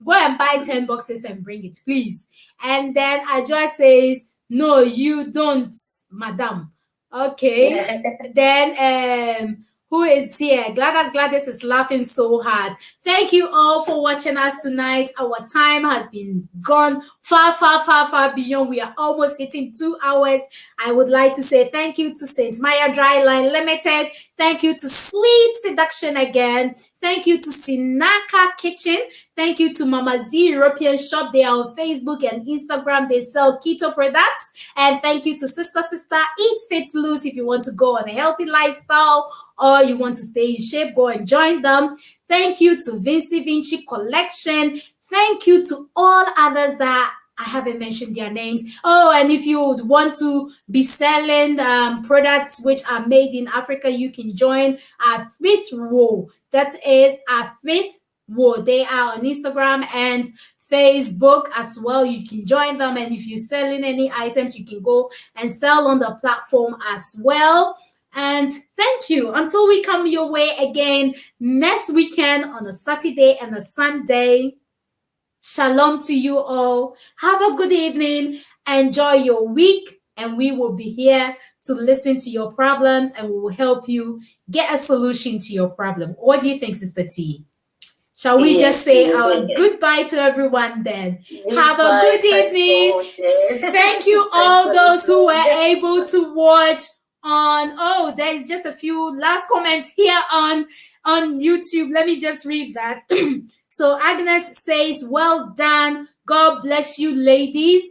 go and buy 10 boxes and bring it, please. And then Ajua says, no, you don't, madam. Okay. Then who is here? Gladys is laughing so hard. Thank you all for watching us tonight. Our time has been gone far beyond. We are almost hitting 2 hours. I would like to say thank you to St. Maya Dryline Limited. Thank you to Sweet Seduction again. Thank you to Sinaka Kitchen. Thank you to Mama Z European Shop. They are on Facebook and Instagram. They sell keto products. And thank you to Sister Eat Fit Loose. If you want to go on a healthy lifestyle or you want to stay in shape, go and join them. Thank you to Vinci Collection. Thank you to all others that I haven't mentioned their names. Oh, and if you would want to be selling products which are made in Africa, you can join our Fifth Row. That is our Fifth Row. They are on Instagram and Facebook as well. You can join them, and if you're selling any items, you can go and sell on the platform as well. And thank you. Until we come your way again next weekend on a Saturday and a Sunday. Shalom to you all. Have a good evening. Enjoy your week. And we will be here to listen to your problems and we will help you get a solution to your problem. What do you think, Sister T? Shall we just say our goodbye to everyone then? Have a good evening. Thank you all those who were able to watch on. Oh, there is just a few last comments here on YouTube. Let me just read that. So Agnes says, well done God bless you, ladies.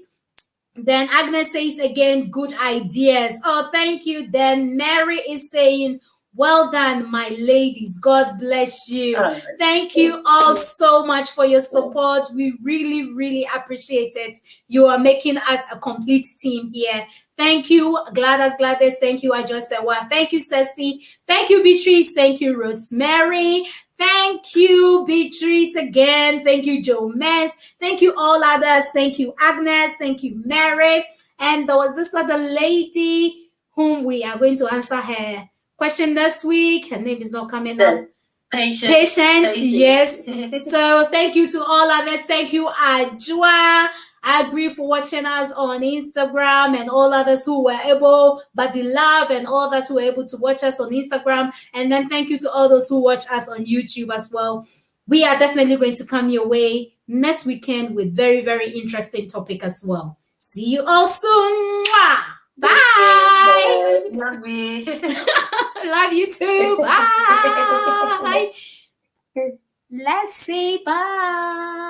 Then Agnes says again, good ideas. Oh, thank you. Then Mary is saying, well done, my ladies. God bless you. Thank you all so much for your support. We really, really appreciate it. You are making us a complete team here. Thank you, Gladys. Thank you, Ajosewa. Thank you, Ceci. Thank you, Beatrice. Thank you, Rosemary. Thank you, Beatrice, again. Thank you, Joe Mess. Thank you, all others. Thank you, Agnes. Thank you, Mary. And there was this other lady whom we are going to answer her question this week. Her name is not coming up. Patient. Yes. So thank you to all others. Thank you, Ajua. I agree for watching us on Instagram and all others who were able, Buddy Love and all others who were able to watch us on Instagram. And then thank you to all those who watch us on YouTube as well. We are definitely going to come your way next weekend with very, very interesting topic as well. See you all soon. Mwah! Bye. Love you. Love you too. Bye. Let's say bye.